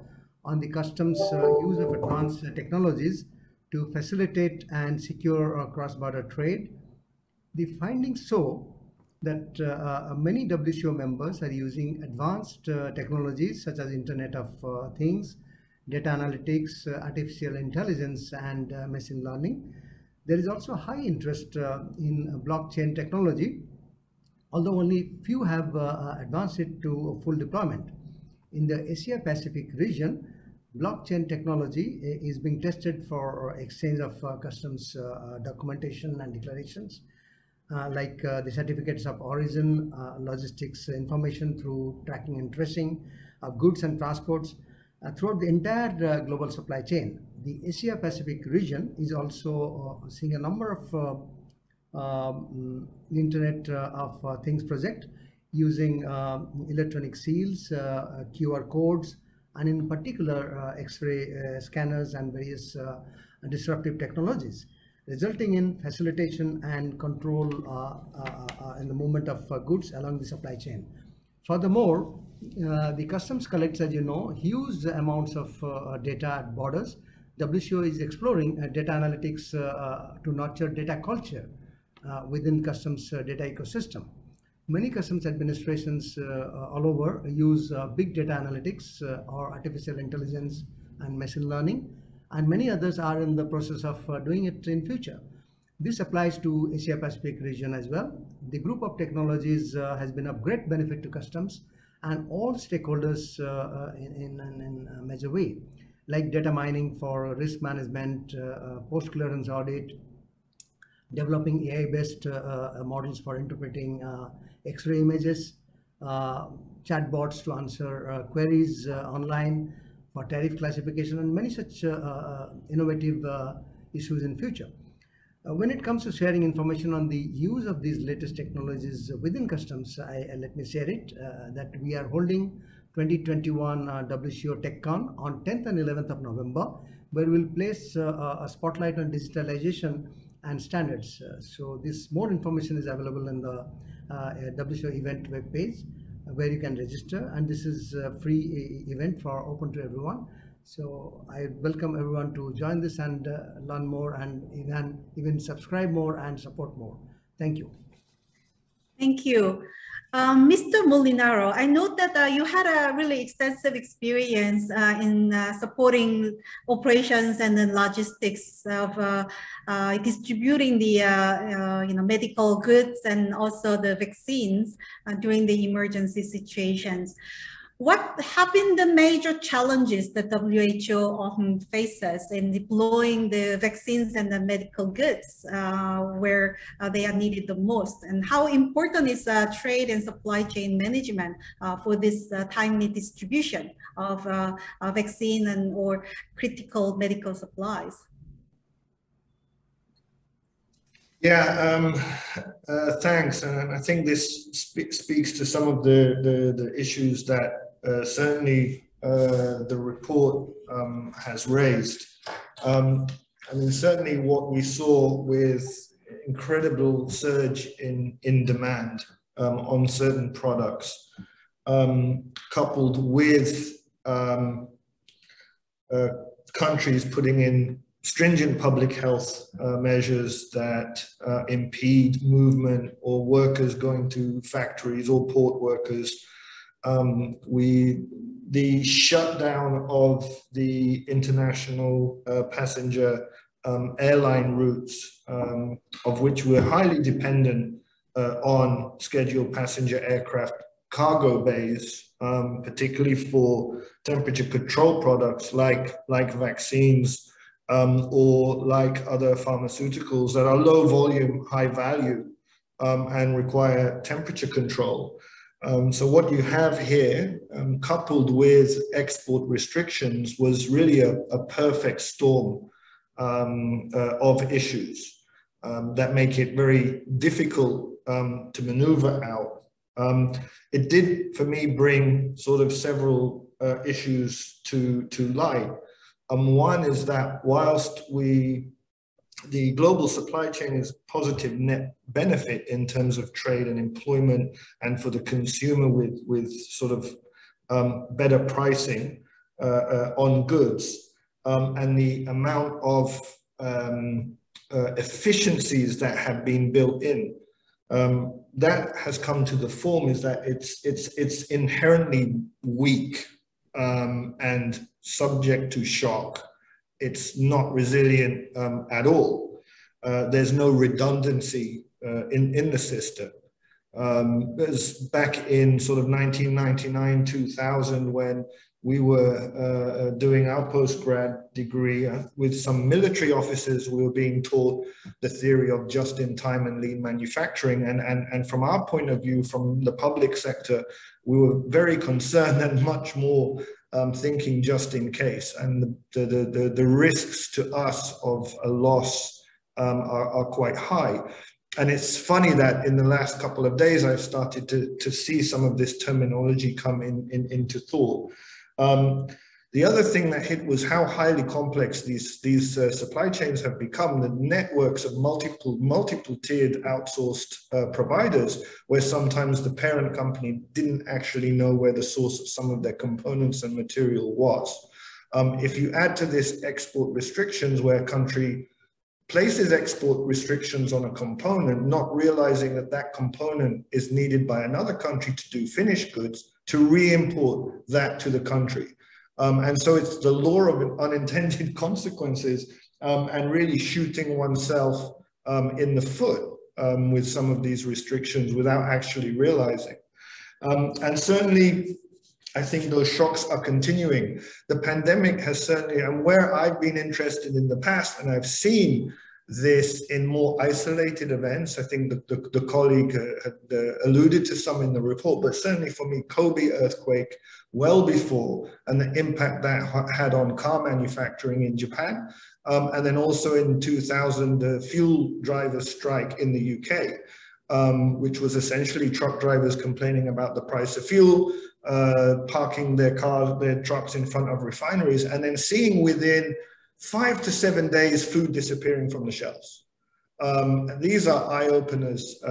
on the customs use of advanced technologies to facilitate and secure cross-border trade. The findings show that many WCO members are using advanced technologies such as Internet of Things, data analytics, artificial intelligence, and machine learning. There is also high interest in blockchain technology, although only few have advanced it to full deployment. In the Asia Pacific region, blockchain technology is being tested for exchange of customs documentation and declarations, like the certificates of origin, logistics information through tracking and tracing of goods and transports throughout the entire global supply chain. The Asia Pacific region is also seeing a number of Internet of Things project using electronic seals, QR codes, and in particular X-ray scanners and various disruptive technologies, resulting in facilitation and control in the movement of goods along the supply chain. Furthermore, the customs collects, as you know, huge amounts of data at borders. WCO is exploring data analytics to nurture data culture within customs data ecosystem. Many customs administrations all over use big data analytics or artificial intelligence and machine learning, and many others are in the process of doing it in future. This applies to Asia Pacific region as well. The group of technologies has been of great benefit to customs and all stakeholders in a major way, like data mining for risk management, post-clearance audit, developing AI-based models for interpreting X-ray images, chatbots to answer queries online for tariff classification, and many such innovative issues in future. When it comes to sharing information on the use of these latest technologies within customs, let me share it, that we are holding 2021 WCO TechCon on 10th and 11th of November, where we'll place a spotlight on digitalization and standards. So this more information is available in the WCO event web page, where you can register, and this is a free event for open to everyone. So I welcome everyone to join this and learn more, and even subscribe more and support more. Thank you. Thank you. Mr. Molinaro, I note that you had a really extensive experience in supporting operations and then logistics of distributing the medical goods and also the vaccines during the emergency situations. What have been the major challenges that WHO often faces in deploying the vaccines and the medical goods where they are needed the most? And how important is trade and supply chain management for this timely distribution of vaccine and or critical medical supplies? Yeah, thanks. And I think this speaks to some of the issues that certainly the report has raised. I mean, certainly what we saw with incredible surge in demand on certain products, coupled with countries putting in stringent public health measures that impede movement, or workers going to factories, or port workers. The shutdown of the international passenger airline routes, of which we're highly dependent on scheduled passenger aircraft cargo bays, particularly for temperature control products like vaccines, or like other pharmaceuticals that are low volume, high value, and require temperature control. So what you have here, coupled with export restrictions, was really a perfect storm of issues that make it very difficult to maneuver out. It did, for me, bring sort of several issues to light. One is that whilst the global supply chain is positive net benefit in terms of trade and employment, and for the consumer with sort of better pricing on goods, and the amount of efficiencies that have been built in, that has come to the form is that it's inherently weak and subject to shock. It's not resilient at all. There's no redundancy in the system. There's back in sort of 1999, 2000, when we were doing our postgrad degree with some military officers, we were being taught the theory of just-in-time and lean manufacturing. And from our point of view, from the public sector, we were very concerned and much more thinking just in case. And the risks to us of a loss are quite high. And it's funny that in the last couple of days, I've started to see some of this terminology come into thought. The other thing that hit was how highly complex these supply chains have become. The networks of multiple tiered outsourced providers, where sometimes the parent company didn't actually know where the source of some of their components and material was. If you add to this export restrictions, where a country places export restrictions on a component, not realizing that that component is needed by another country to do finished goods, to re-import that to the country. And so it's the law of unintended consequences, and really shooting oneself in the foot with some of these restrictions without actually realizing. And certainly, I think those shocks are continuing. The pandemic has certainly, and where I've been interested in the past, and I've seen this in more isolated events, I think the colleague had alluded to some in the report, but certainly for me, Kobe earthquake well before, and the impact that had on car manufacturing in Japan. And then also in 2000, the fuel drivers strike in the UK, which was essentially truck drivers complaining about the price of fuel, parking their trucks in front of refineries, and then seeing within 5 to 7 days food disappearing from the shelves. These are eye-openers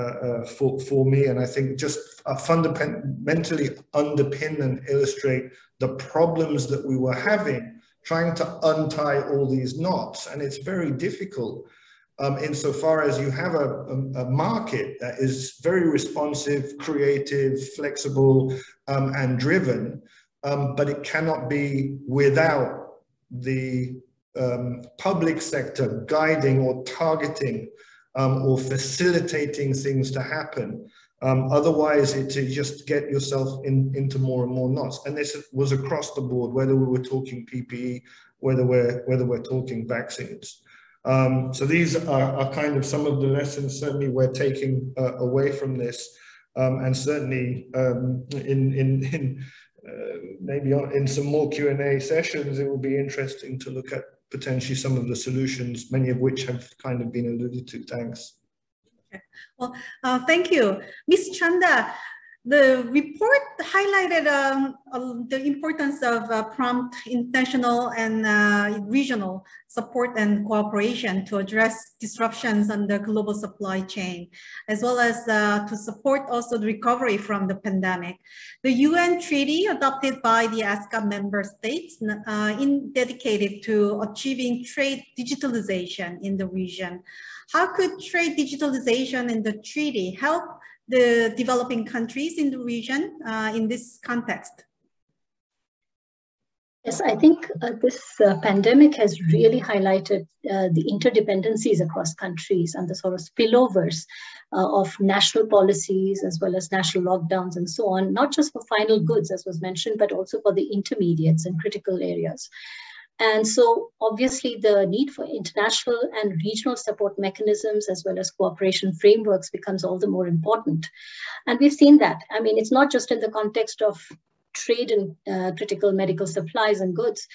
for me, and I think just fundamentally underpin and illustrate the problems that we were having trying to untie all these knots. And it's very difficult insofar as you have a market that is very responsive, creative, flexible, and driven, but it cannot be without the public sector guiding or targeting or facilitating things to happen. Otherwise, to just get yourself into more and more knots. And this was across the board, whether we were talking PPE, whether we're talking vaccines. So these are kind of some of the lessons certainly we're taking away from this, and certainly maybe in some more Q&A sessions, it will be interesting to look at potentially some of the solutions, many of which have kind of been alluded to. Thanks. Okay. Well, thank you. Ms. Chanda, the report highlighted the importance of prompt, intentional, and regional support and cooperation to address disruptions on the global supply chain, as well as to support also the recovery from the pandemic. The UN treaty adopted by the ESCAP member states dedicated to achieving trade digitalization in the region. How could trade digitalization in the treaty help the developing countries in the region in this context? Yes, I think this pandemic has really highlighted the interdependencies across countries and the sort of spillovers of national policies as well as national lockdowns and so on, not just for final goods, as was mentioned, but also for the intermediates and critical areas. And so obviously the need for international and regional support mechanisms as well as cooperation frameworks becomes all the more important. And we've seen that. I mean, it's not just in the context of trade in critical medical supplies and goods,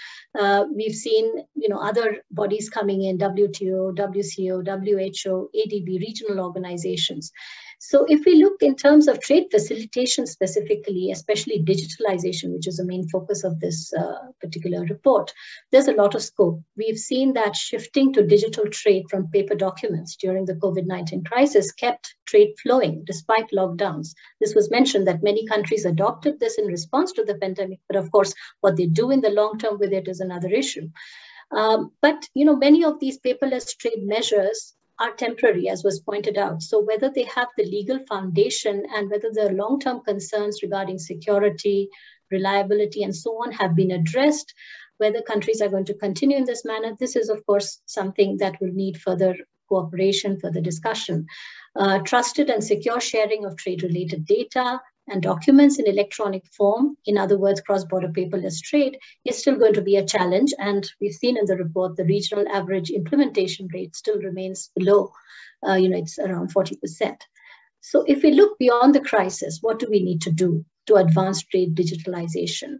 we've seen, other bodies coming in, WTO, WCO, WHO, ADB, regional organizations. So if we look in terms of trade facilitation specifically, especially digitalization, which is the main focus of this particular report, there's a lot of scope. We've seen that shifting to digital trade from paper documents during the COVID-19 crisis kept trade flowing despite lockdowns. This was mentioned that many countries adopted this in response to the pandemic, but of course, what they do in the long term with it is another issue. But many of these paperless trade measures are temporary, as was pointed out. So whether they have the legal foundation and whether the long-term concerns regarding security, reliability, and so on have been addressed, whether countries are going to continue in this manner, this is, of course, something that will need further cooperation, further discussion. Trusted and secure sharing of trade-related data and documents in electronic form, in other words, cross-border paperless trade, is still going to be a challenge. And we've seen in the report, the regional average implementation rate still remains below, it's around 40%. So if we look beyond the crisis, what do we need to do to advance trade digitalization?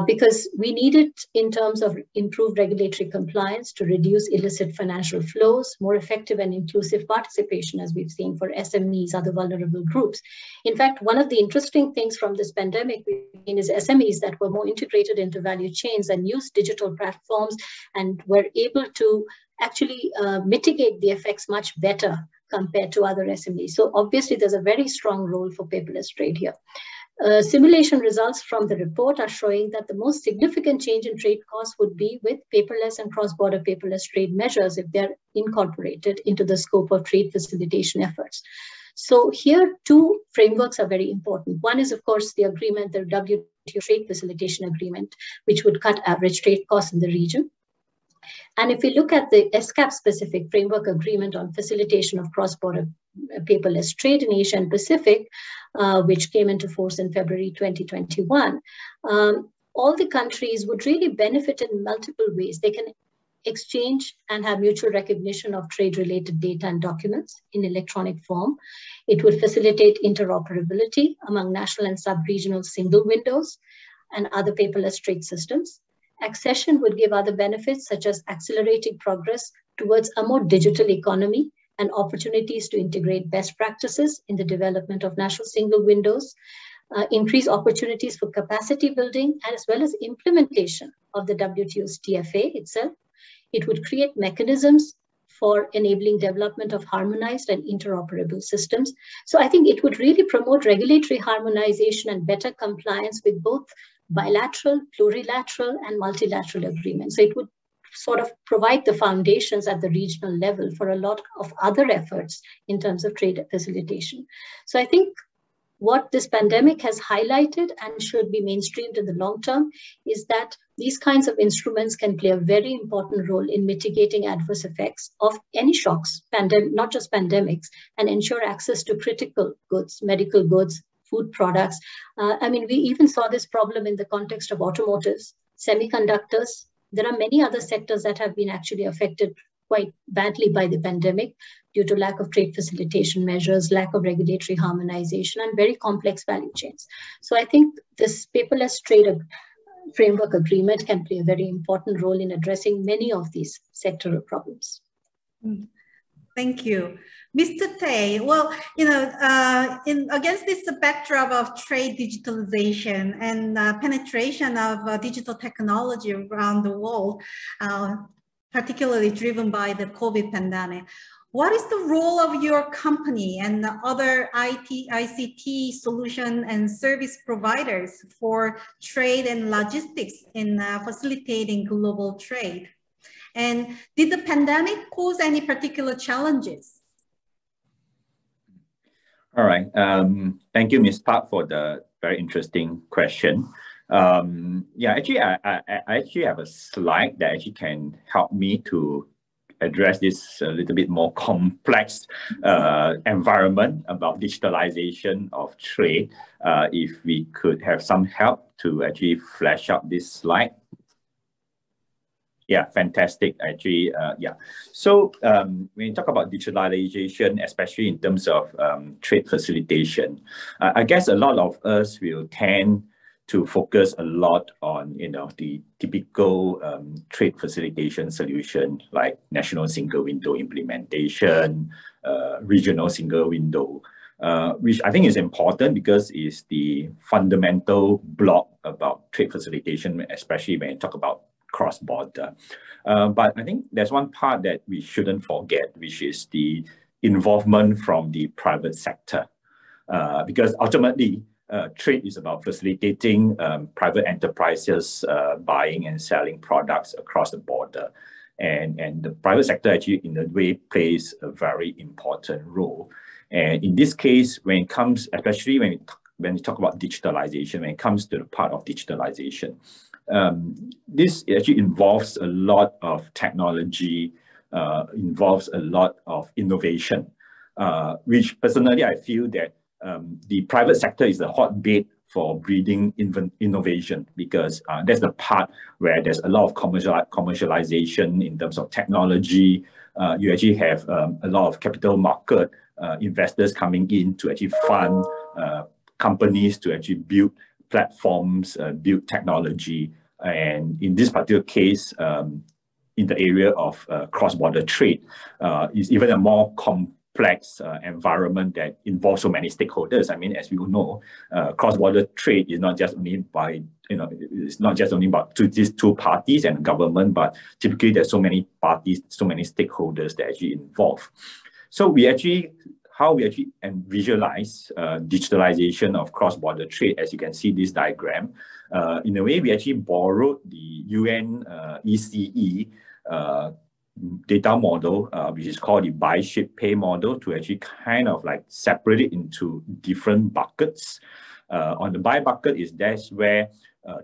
Because we need it in terms of improved regulatory compliance to reduce illicit financial flows, more effective and inclusive participation, as we've seen for SMEs, other vulnerable groups. In fact, one of the interesting things from this pandemic is SMEs that were more integrated into value chains and used digital platforms and were able to actually mitigate the effects much better compared to other SMEs. So obviously, there's a very strong role for paperless trade here. Simulation results from the report are showing that the most significant change in trade costs would be with paperless and cross-border paperless trade measures if they're incorporated into the scope of trade facilitation efforts. So here, two frameworks are very important. One is, of course, the agreement, the WTO Trade Facilitation Agreement, which would cut average trade costs in the region. And if we look at the ESCAP specific framework agreement on facilitation of cross-border paperless trade in Asia and Pacific, which came into force in February 2021, all the countries would really benefit in multiple ways. They can exchange and have mutual recognition of trade-related data and documents in electronic form. It would facilitate interoperability among national and sub-regional single windows and other paperless trade systems. Accession would give other benefits, such as accelerating progress towards a more digital economy and opportunities to integrate best practices in the development of national single windows, increase opportunities for capacity building, as well as implementation of the WTO's TFA itself. It would create mechanisms for enabling development of harmonized and interoperable systems. So I think it would really promote regulatory harmonization and better compliance with both bilateral, plurilateral, and multilateral agreements. So it would sort of provide the foundations at the regional level for a lot of other efforts in terms of trade facilitation. So I think what this pandemic has highlighted and should be mainstreamed in the long term is that these kinds of instruments can play a very important role in mitigating adverse effects of any shocks, not just pandemics, and ensure access to critical goods, medical goods, food products. We even saw this problem in the context of automotives, semiconductors. There are many other sectors that have been actually affected quite badly by the pandemic due to lack of trade facilitation measures, lack of regulatory harmonization, and very complex value chains. So I think this paperless trade framework agreement can play a very important role in addressing many of these sectoral problems. Thank you. Mr. Tay, well, against this backdrop of trade digitalization and penetration of digital technology around the world, particularly driven by the COVID pandemic, what is the role of your company and other ICT solution and service providers for trade and logistics in facilitating global trade? And did the pandemic pose any particular challenges? All right. Thank you, Ms. Park, for the very interesting question. Actually, I actually have a slide that actually can help me to address this a little bit more complex environment about digitalization of trade. If we could have some help to actually flash up this slide. Yeah, fantastic, actually. So when you talk about digitalization, especially in terms of trade facilitation, I guess a lot of us will tend to focus a lot on, the typical trade facilitation solution like national single window implementation, regional single window, which I think is important because it's the fundamental block about trade facilitation, especially when you talk about cross-border. But I think there's one part that we shouldn't forget, which is the involvement from the private sector. Because ultimately, trade is about facilitating private enterprises buying and selling products across the border. And the private sector actually, in a way, plays a very important role. And in this case, when it comes, especially when we talk about digitalization, when it comes to the part of digitalization, this actually involves a lot of technology, involves a lot of innovation, which personally I feel that the private sector is the hotbed for breeding innovation, because that's the part where there's a lot of commercialization in terms of technology. You actually have a lot of capital market investors coming in to actually fund companies to actually build platforms, build technology. And in this particular case, in the area of cross-border trade, is even a more complex environment that involves so many stakeholders. I mean, as we all know, cross-border trade is not just only by, it's not just only about these two parties and government, but typically there's so many parties, so many stakeholders that actually involve. So how we actually visualize digitalization of cross-border trade, as you can see this diagram, in a way we actually borrowed the UN ECE data model, which is called the buy, ship, pay model, to actually kind of like separate it into different buckets. On the buy bucket that's where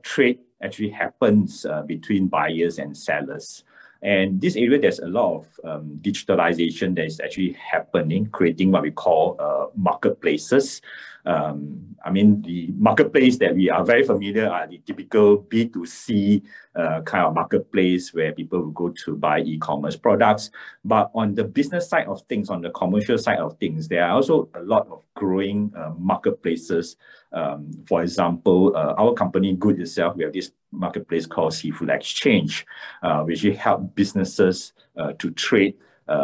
trade actually happens between buyers and sellers. And this area, there's a lot of digitalization that is actually happening, creating what we call marketplaces. I mean, the marketplace that we are very familiar are the typical B2C kind of marketplace where people will go to buy e-commerce products. But on the business side of things, on the commercial side of things, there are also a lot of growing marketplaces. For example, our company, Good itself, we have this marketplace called Seafood Exchange, which help businesses to trade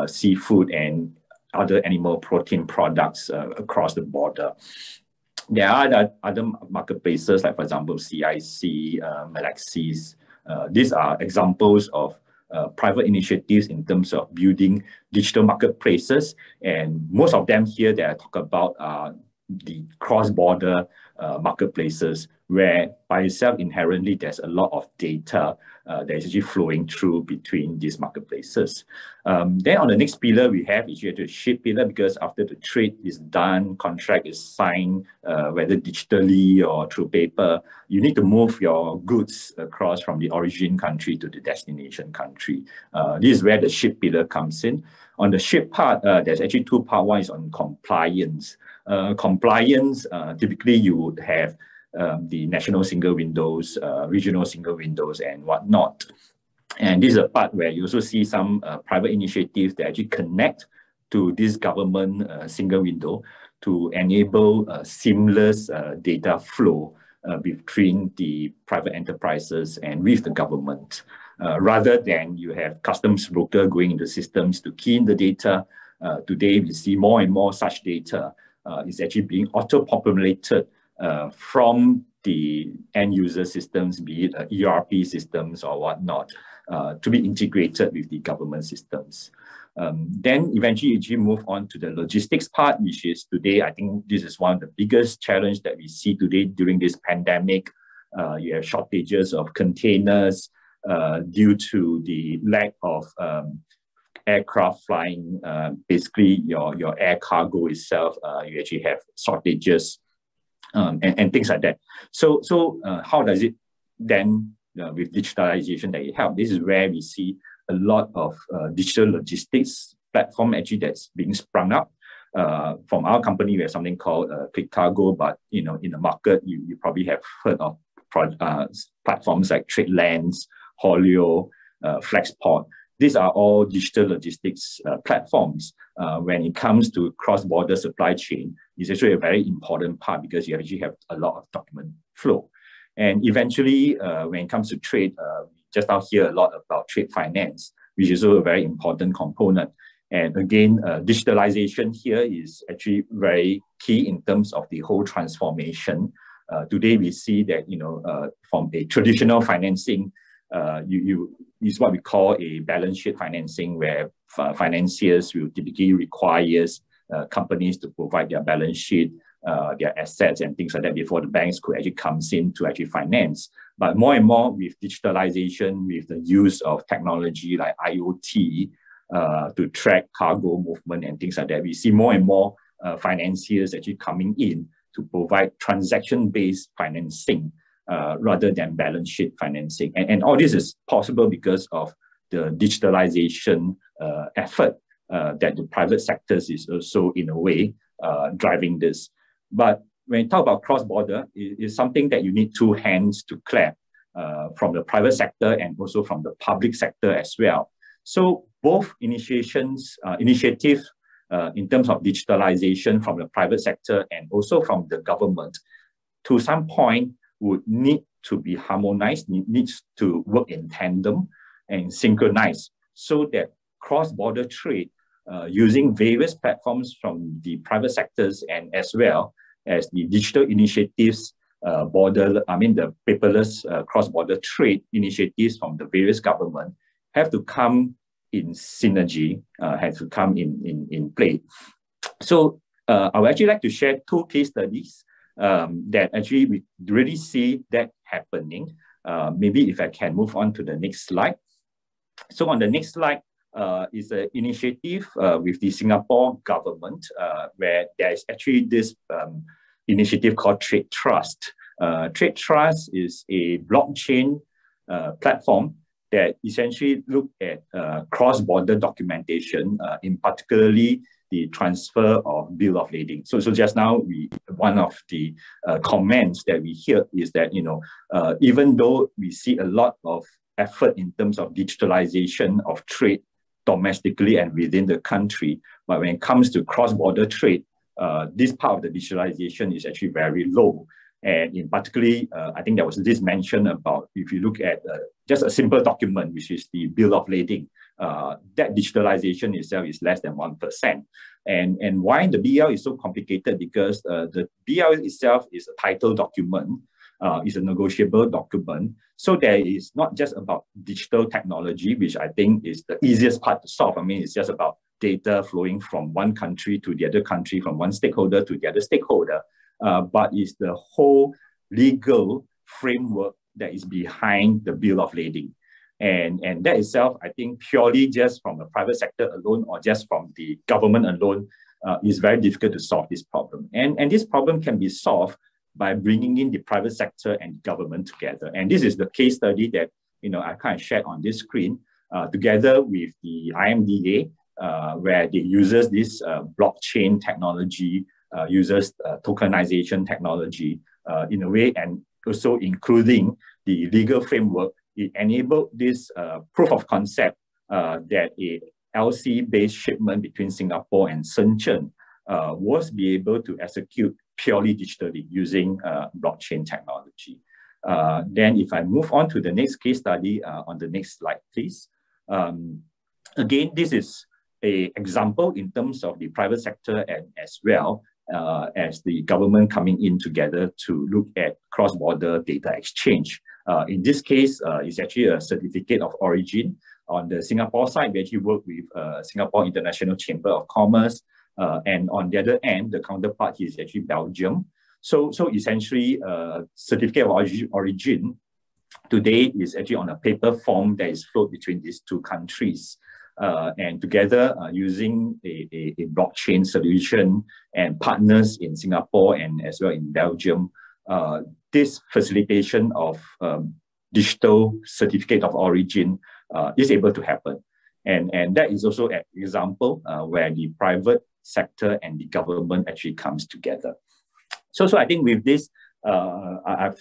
seafood and other animal protein products across the border. There are other marketplaces, like for example, CIC, Melexis. These are examples of private initiatives in terms of building digital marketplaces. And most of them here that I talk about are the cross-border marketplaces, where by itself inherently there's a lot of data that is actually flowing through between these marketplaces. Then on the next pillar we have is the ship pillar, because after the trade is done, contract is signed, whether digitally or through paper, you need to move your goods across from the origin country to the destination country. This is where the ship pillar comes in. On the ship part, there's actually two parts. One is on compliance. Compliance, typically you would have the national single windows, regional single windows, and whatnot. And this is a part where you also see some private initiatives that actually connect to this government single window to enable seamless data flow between the private enterprises and with the government. Rather than you have customs broker going into systems to key in the data, today we see more and more such data is actually being auto-populated from the end user systems, be it ERP systems or whatnot, to be integrated with the government systems. Then eventually you move on to the logistics part, which is today, I think this is one of the biggest challenges that we see today during this pandemic. You have shortages of containers due to the lack of aircraft flying. Basically, your air cargo itself, you actually have shortages and things like that. So how does it then, with digitalization that it helps? This is where we see a lot of digital logistics platform actually that's being sprung up. From our company, we have something called Click Cargo, but in the market, you probably have heard of platforms like TradeLens, Haulio, Flexport. These are all digital logistics platforms. When it comes to cross-border supply chain, it's actually a very important part because you actually have a lot of document flow. And eventually, when it comes to trade, we just now hear a lot about trade finance, which is also a very important component. And again, digitalization here is actually very key in terms of the whole transformation. Today, we see that, from a traditional financing, is what we call a balance sheet financing, where financiers will typically require companies to provide their balance sheet, their assets and things like that before the banks could actually come in to actually finance. But more and more with digitalization, with the use of technology like IoT to track cargo movement and things like that, we see more and more financiers actually coming in to provide transaction-based financing rather than balance sheet financing. And all this is possible because of the digitalization effort that the private sectors is also, in a way, driving this. But when you talk about cross-border, it's something that you need two hands to clap from the private sector and also from the public sector as well. So both initiatives in terms of digitalization from the private sector and also from the government, to some point, would need to be harmonized, needs to work in tandem and synchronize, so that cross-border trade using various platforms from the private sectors and as well as the digital initiatives, the paperless cross-border trade initiatives from the various government have to come in synergy, have to come in play. So I would actually like to share two case studies that actually we really see that happening. Maybe if I can move on to the next slide. So on the next slide is an initiative with the Singapore government where there is actually this initiative called Trade Trust. Trade Trust is a blockchain platform that essentially look at cross-border documentation, in particularly the transfer of bill of lading. So just now, one of the comments that we hear is that, even though we see a lot of effort in terms of digitalization of trade domestically and within the country, but when it comes to cross-border trade, this part of the digitalization is actually very low. And in particularly, I think there was this mention about, if you look at just a simple document, which is the bill of lading, that digitalization itself is less than 1%. And why the BL is so complicated? Because the BL itself is a title document, is a negotiable document. So there is not just about digital technology, which I think is the easiest part to solve. I mean, it's just about data flowing from one country to the other country, from one stakeholder to the other stakeholder. But it's the whole legal framework that is behind the bill of lading. And that itself, I think, purely just from the private sector alone or just from the government alone, is very difficult to solve this problem. And this problem can be solved by bringing in the private sector and government together. And this is the case study that I kind of shared on this screen, together with the IMDA, where they uses this blockchain technology, uses tokenization technology in a way, and also including the legal framework. It enabled this proof of concept that a LC-based shipment between Singapore and Shenzhen was be able to execute purely digitally using blockchain technology. Then if I move on to the next case study on the next slide, please. Again, this is an example in terms of the private sector and as well as the government coming in together to look at cross-border data exchange. In this case, it's actually a certificate of origin. On the Singapore side, we actually work with Singapore International Chamber of Commerce. And on the other end, the counterpart is actually Belgium. So essentially, certificate of origin today is actually on a paper form that is flowed between these two countries. And together, using a blockchain solution and partners in Singapore and as well in Belgium, this facilitation of digital certificate of origin is able to happen. And that is also an example where the private sector and the government actually comes together. So I think with this, I've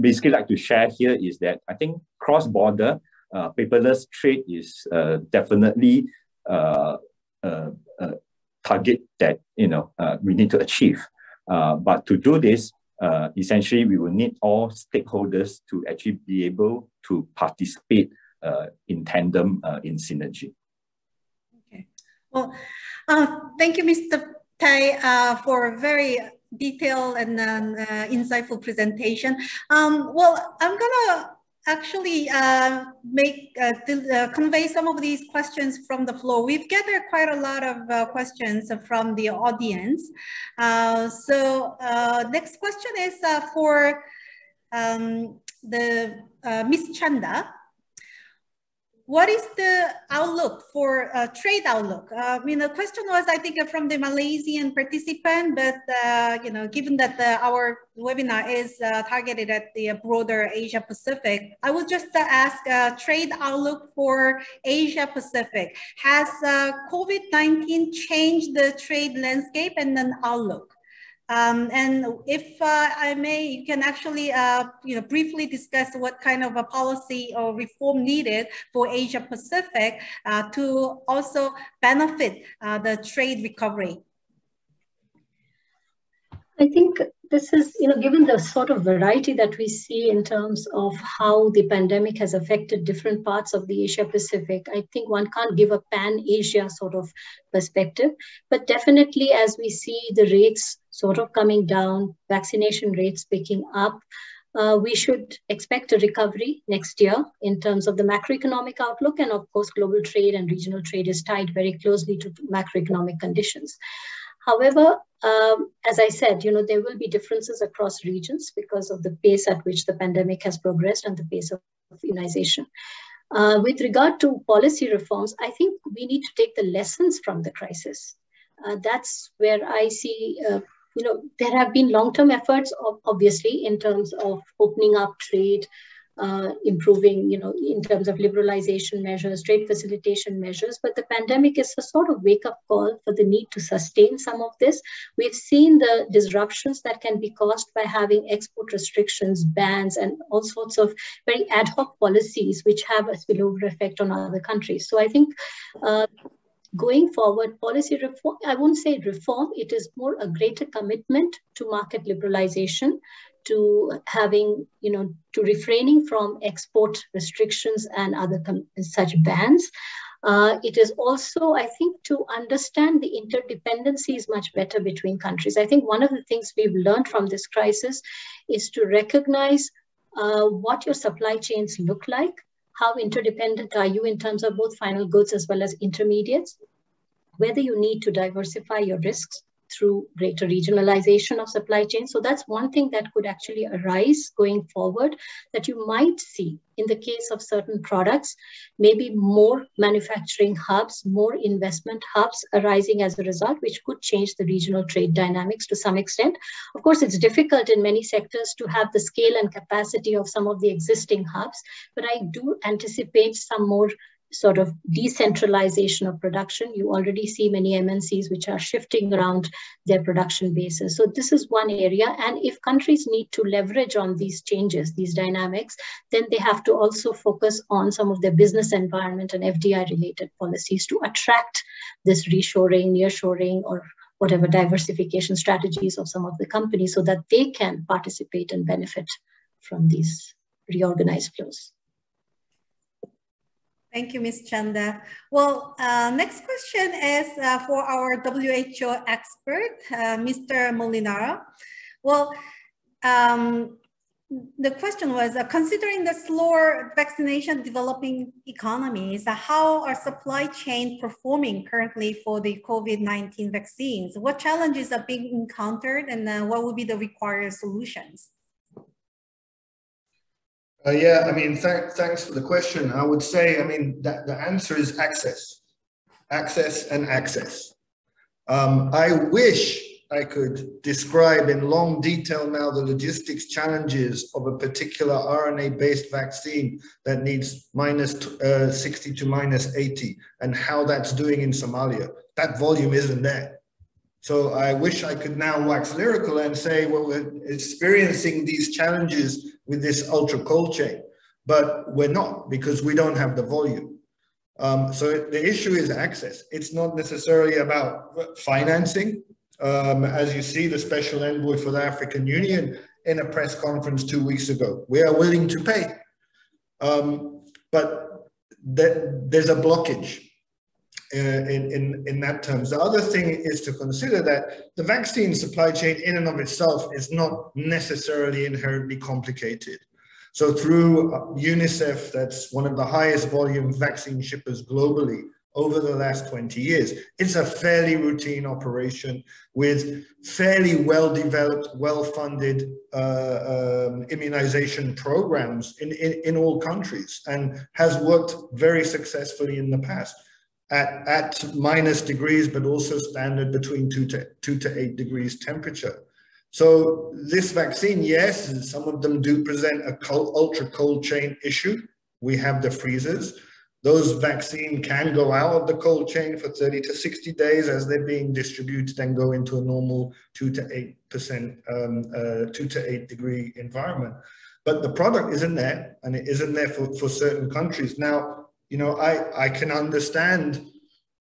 basically like to share here is that I think cross-border paperless trade is definitely a target that we need to achieve. But to do this, essentially we will need all stakeholders to actually be able to participate in tandem, in synergy. Okay. Well, thank you, Mr. Tai, for a very detailed and insightful presentation. Well, I'm gonna actually convey some of these questions from the floor. We've gathered quite a lot of questions from the audience. So next question is for Ms. Chanda. What is the outlook for trade outlook? I mean, the question was, I think, from the Malaysian participant, but you know, given that our webinar is targeted at the broader Asia Pacific, I will just ask trade outlook for Asia Pacific. Has COVID-19 changed the trade landscape and then outlook? And if I may, you can actually you know, briefly discuss what kind of a policy or reform needed for Asia Pacific to also benefit the trade recovery. I think this is, you know, given the sort of variety that we see in terms of how the pandemic has affected different parts of the Asia Pacific, I think one can't give a pan-Asia sort of perspective, but definitely as we see the rates sort of coming down, vaccination rates picking up, we should expect a recovery next year in terms of the macroeconomic outlook. And of course, global trade and regional trade is tied very closely to macroeconomic conditions. However, as I said, you know, there will be differences across regions because of the pace at which the pandemic has progressed and the pace of immunization. With regard to policy reforms, I think we need to take the lessons from the crisis. That's where I see, you know, there have been long-term efforts, obviously, in terms of opening up trade, improving, you know, in terms of liberalization measures, trade facilitation measures, but the pandemic is a sort of wake-up call for the need to sustain some of this. We've seen the disruptions that can be caused by having export restrictions, bans, and all sorts of very ad hoc policies which have a spillover effect on other countries. So I think going forward, policy reform, I won't say reform, it is more a greater commitment to market liberalization, to having, you know, to refraining from export restrictions and other such bans. It is also, I think, to understand the interdependencies much better between countries. I think one of the things we've learned from this crisis is to recognize what your supply chains look like, how interdependent are you in terms of both final goods as well as intermediates, whether you need to diversify your risks through greater regionalization of supply chains. So that's one thing that could actually arise going forward, that you might see in the case of certain products, maybe more manufacturing hubs, more investment hubs arising as a result, which could change the regional trade dynamics to some extent. Of course, it's difficult in many sectors to have the scale and capacity of some of the existing hubs, but I do anticipate some more sort of decentralization of production. You already see many MNCs which are shifting around their production bases. So this is one area. And if countries need to leverage on these changes, these dynamics, then they have to also focus on some of their business environment and FDI related policies to attract this reshoring, nearshoring, or whatever diversification strategies of some of the companies so that they can participate and benefit from these reorganized flows. Thank you, Ms. Chanda. Well, next question is for our WHO expert, Mr. Molinaro. Well, the question was, considering the slower vaccination developing economies, how are supply chain performing currently for the COVID-19 vaccines? What challenges are being encountered and what will be the required solutions? Yeah, I mean, thanks for the question. I would say, I mean, that the answer is access, access and access. I wish I could describe in long detail now the logistics challenges of a particular RNA-based vaccine that needs -60 to -80 and how that's doing in Somalia. That volume isn't there. So I wish I could now wax lyrical and say, well, we're experiencing these challenges with this ultra cold chain, but we're not, because we don't have the volume. So the issue is access. It's not necessarily about financing. As you see, the special envoy for the African Union in a press conference 2 weeks ago, we are willing to pay. But there's a blockage in that terms. The other thing is to consider that the vaccine supply chain in and of itself is not necessarily inherently complicated. So through UNICEF, that's one of the highest volume vaccine shippers globally over the last 20 years, it's a fairly routine operation with fairly well-developed, well-funded immunization programs in all countries, and has worked very successfully in the past at minus degrees, but also standard between 2 to 8 degrees temperature. So this vaccine, yes, some of them do present a ultra cold chain issue. We have the freezers. Those vaccines can go out of the cold chain for 30 to 60 days as they're being distributed and go into a normal 2 to 8 degree environment. But the product isn't there, and it isn't there for certain countries. Now, you know, I can understand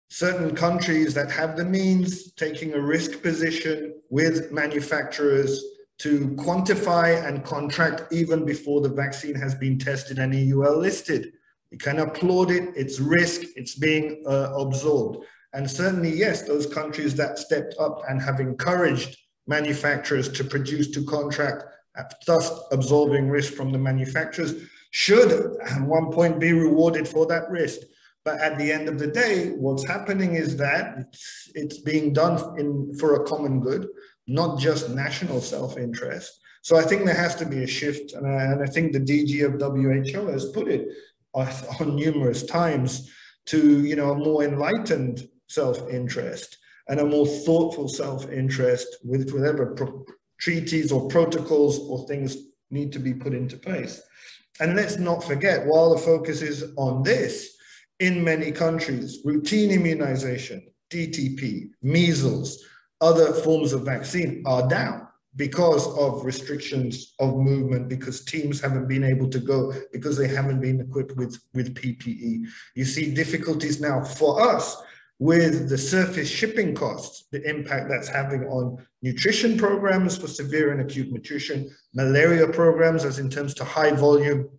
certain countries that have the means taking a risk position with manufacturers to quantify and contract even before the vaccine has been tested and EUL listed. You can applaud it, it's risk, it's being absorbed. And certainly, yes, those countries that stepped up and have encouraged manufacturers to produce to contract, thus absorbing risk from the manufacturers, should at one point be rewarded for that risk. But at the end of the day, what's happening is that it's being done for a common good, not just national self-interest. So I think there has to be a shift, and I think the DG of WHO has put it on numerous times to, you know, a more enlightened self-interest and a more thoughtful self-interest with whatever treaties or protocols or things need to be put into place. And let's not forget, while the focus is on this, in many countries, routine immunization, DTP, measles, other forms of vaccine are down because of restrictions of movement, because teams haven't been able to go, because they haven't been equipped with PPE. You see difficulties now for us with the surface shipping costs, the impact that's having on nutrition programs for severe and acute nutrition, malaria programs as in terms to high volume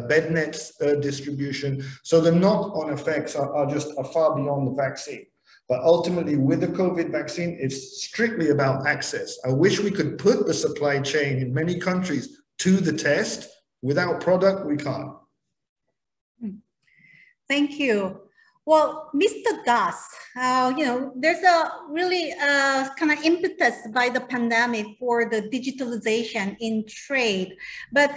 bed nets distribution. So the knock-on effects are far beyond the vaccine. But ultimately, with the COVID vaccine, it's strictly about access. I wish we could put the supply chain in many countries to the test. Without product, we can't. Thank you. Well, Mr. Das, you know, there's a really kind of impetus by the pandemic for the digitalization in trade. But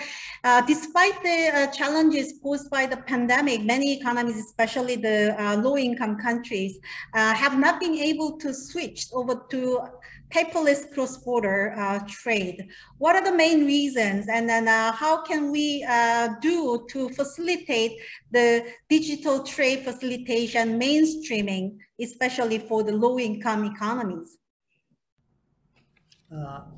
despite the challenges posed by the pandemic, many economies, especially the low-income countries, have not been able to switch over to paperless cross-border trade. What are the main reasons, and then how can we do to facilitate the digital trade facilitation mainstreaming, especially for the low-income economies?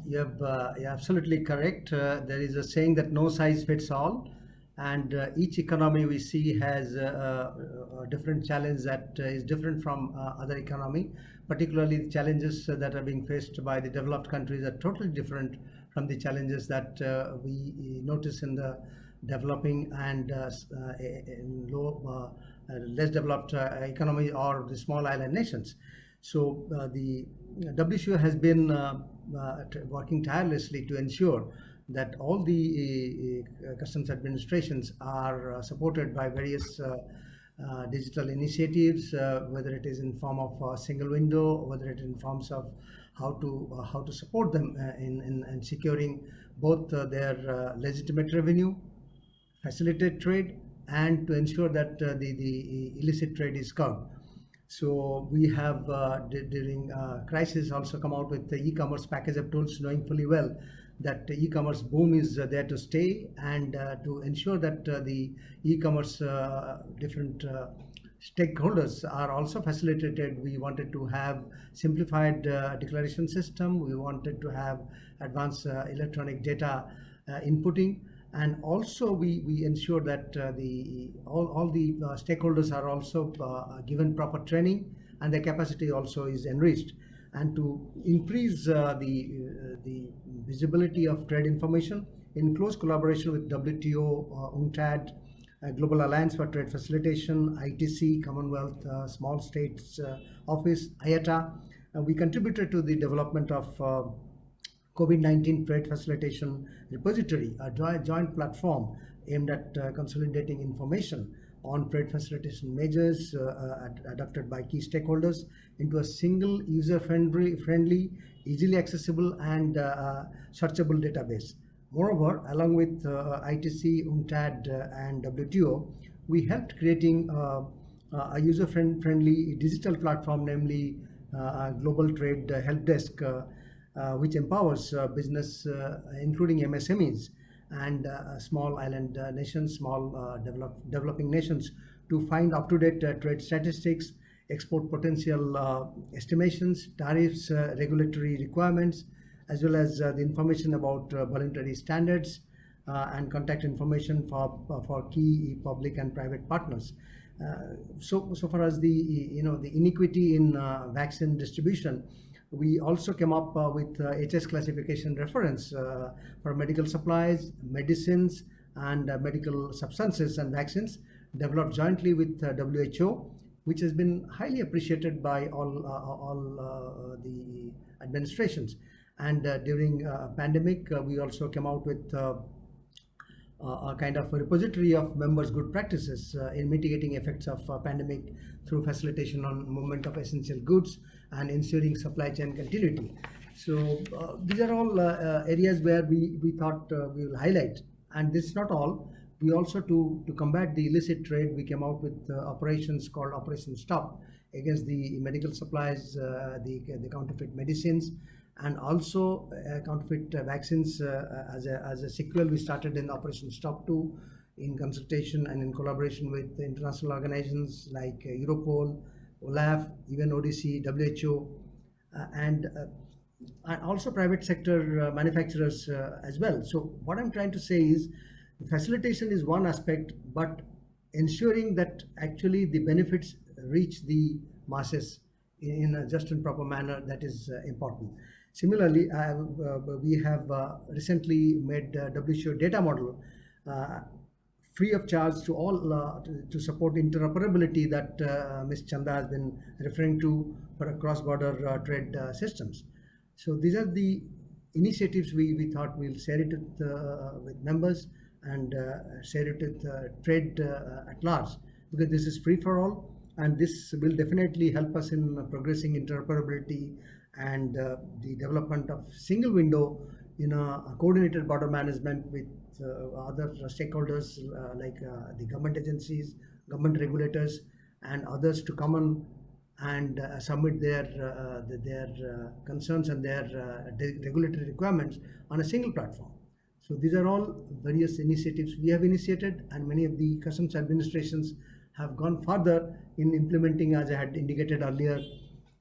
You're absolutely correct. There is a saying that no size fits all, and each economy we see has a different challenge that is different from other economy. Particularly the challenges that are being faced by the developed countries are totally different from the challenges that we notice in the developing and in low, less developed economy or the small island nations. So the WTO has been working tirelessly to ensure that all the customs administrations are supported by various digital initiatives, whether it is in form of a single window, whether it in forms of how to support them in securing both their legitimate revenue, facilitate trade, and to ensure that the illicit trade is curbed. So we have during crisis also come out with the e-commerce package of tools, knowing fully well that the e-commerce boom is there to stay, and to ensure that the e-commerce different stakeholders are also facilitated. We wanted to have simplified declaration system. We wanted to have advanced electronic data inputting, and also we ensure that all the stakeholders are also given proper training, and their capacity also is enriched. and to increase the visibility of trade information in close collaboration with WTO, UNCTAD, Global Alliance for Trade Facilitation, ITC, Commonwealth Small States Office, IATA. We contributed to the development of COVID-19 Trade Facilitation Repository, a joint platform aimed at consolidating information on trade facilitation measures adopted by key stakeholders into a single user-friendly, easily accessible and searchable database. Moreover, along with ITC, UNCTAD and WTO, we helped creating a user-friendly digital platform, namely Global Trade Help Desk, which empowers business, including MSMEs and small island nations, small developing nations, to find up-to-date trade statistics, export potential estimations, tariffs, regulatory requirements, as well as the information about voluntary standards and contact information for key public and private partners. So far as the the inequity in vaccine distribution, we also came up with HS classification reference for medical supplies, medicines, and medical substances and vaccines, developed jointly with WHO, which has been highly appreciated by all the administrations. And during pandemic, we also came out with a kind of a repository of members' good practices in mitigating effects of pandemic through facilitation on movement of essential goods and ensuring supply chain continuity. So these are all areas where we thought we will highlight. And this is not all. We also, to combat the illicit trade, we came out with operations called Operation Stop against the medical supplies, the counterfeit medicines, and also counterfeit vaccines. As a sequel, we started in Operation Stop 2 in consultation and in collaboration with international organizations like Europol, OLAF, even ODC, WHO, and also private sector manufacturers as well. So what I'm trying to say is, facilitation is one aspect, but ensuring that actually the benefits reach the masses in a just and proper manner, that is important. Similarly, we have recently made WTO data model free of charge to all to support interoperability that Ms. Chanda has been referring to for cross-border trade systems. So these are the initiatives we thought we'll share it with members and share it with trade at large, because this is free for all, and this will definitely help us in progressing interoperability and the development of single window in a coordinated border management with other stakeholders like the government agencies, government regulators, and others to come on and submit their concerns and their regulatory requirements on a single platform. So these are all various initiatives we have initiated, and many of the customs administrations have gone further in implementing, as I had indicated earlier,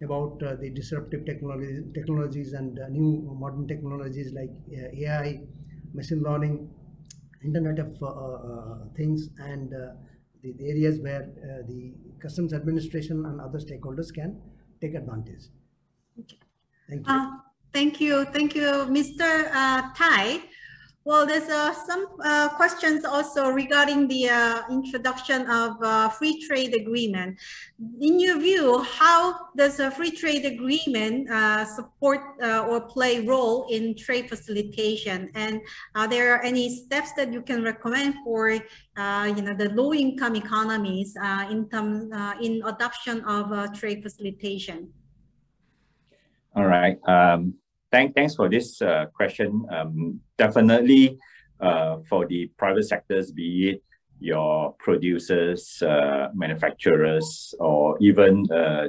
about the disruptive technologies and new modern technologies like AI, machine learning, Internet of Things, and the areas where the customs administration and other stakeholders can take advantage. Okay. Thank you. Thank you, Mr. Tai. Well, there's some questions also regarding the introduction of free trade agreement. In your view, how does a free trade agreement support or play role in trade facilitation? And are there any steps that you can recommend for the low-income economies in adoption of trade facilitation? All right. Thanks for this question. Definitely for the private sectors, be it your producers, manufacturers, or even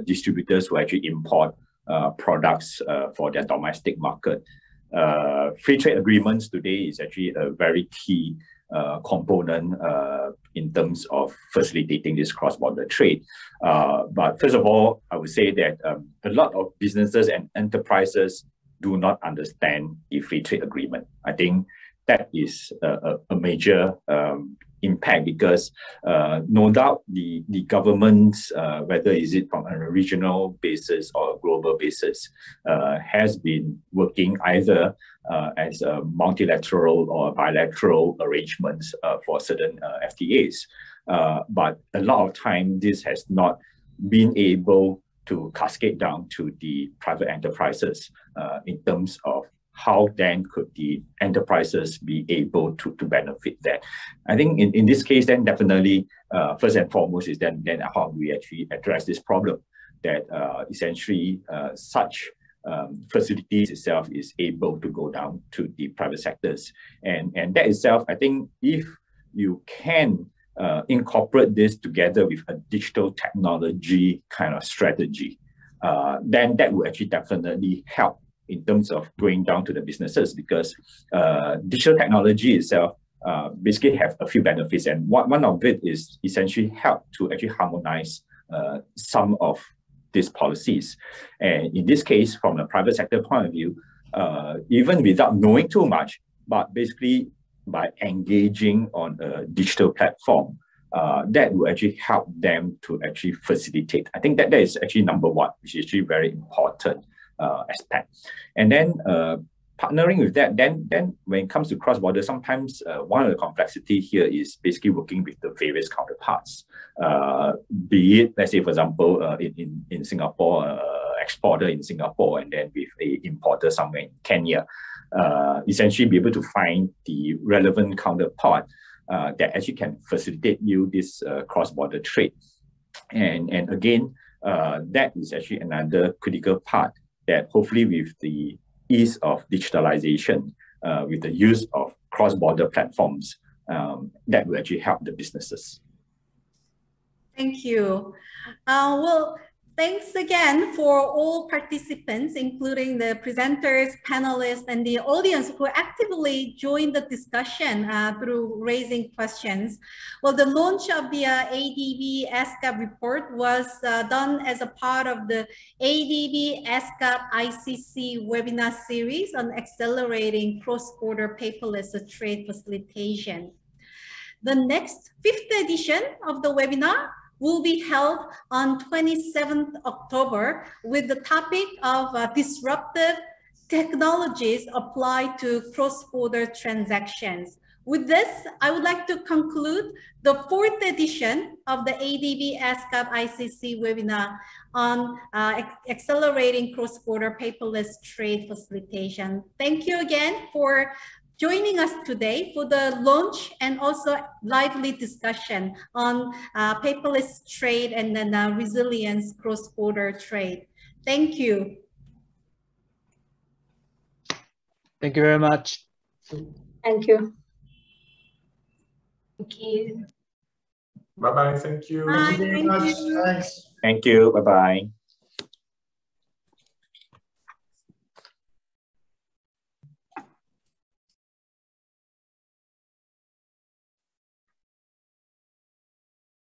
distributors who actually import products for their domestic market. Free trade agreements today is actually a very key component in terms of facilitating this cross-border trade. But first of all, I would say that a lot of businesses and enterprises do not understand the free trade agreement. I think that is a major impact, because no doubt the governments, whether is it from a regional basis or a global basis, has been working either as a multilateral or bilateral arrangements for certain FTAs. But a lot of time this has not been able to cascade down to the private enterprises in terms of how then could the enterprises be able to benefit that. I think in this case, then definitely, first and foremost is then how we actually address this problem, that essentially such facilities itself is able to go down to the private sectors. And that itself, I think if you can incorporate this together with a digital technology kind of strategy, then that will actually definitely help in terms of going down to the businesses, because digital technology itself basically have a few benefits, and one of it is essentially help to actually harmonize some of these policies. And in this case, from a private sector point of view, even without knowing too much, but basically by engaging on a digital platform, that will actually help them to actually facilitate. I think that is actually number one, which is actually very important aspect. And then partnering with that, then when it comes to cross-border, sometimes one of the complexity here is basically working with the various counterparts. Be it, let's say, for example, in Singapore, exporter in Singapore, and then with a importer somewhere in Kenya, essentially be able to find the relevant counterpart that actually can facilitate you this cross-border trade. And again, that is actually another critical part that hopefully with the ease of digitalization, with the use of cross-border platforms, that will actually help the businesses. Thank you. Well, thanks again for all participants, including the presenters, panelists, and the audience who actively joined the discussion through raising questions. Well, the launch of the ADB ESCAP report was done as a part of the ADB ESCAP ICC webinar series on accelerating cross-border paperless trade facilitation. The next 5th edition of the webinar will be held on 27th October with the topic of disruptive technologies applied to cross-border transactions. With this, I would like to conclude the 4th edition of the ADB ESCAP ICC webinar on accelerating cross-border paperless trade facilitation. Thank you again for joining us today for the launch and also lively discussion on paperless trade and then resilience cross-border trade. Thank you. Thank you very much. Thank you. Thank you. Bye-bye. Thank you. Bye. Thank you very much. Thanks. Thank you. Bye-bye.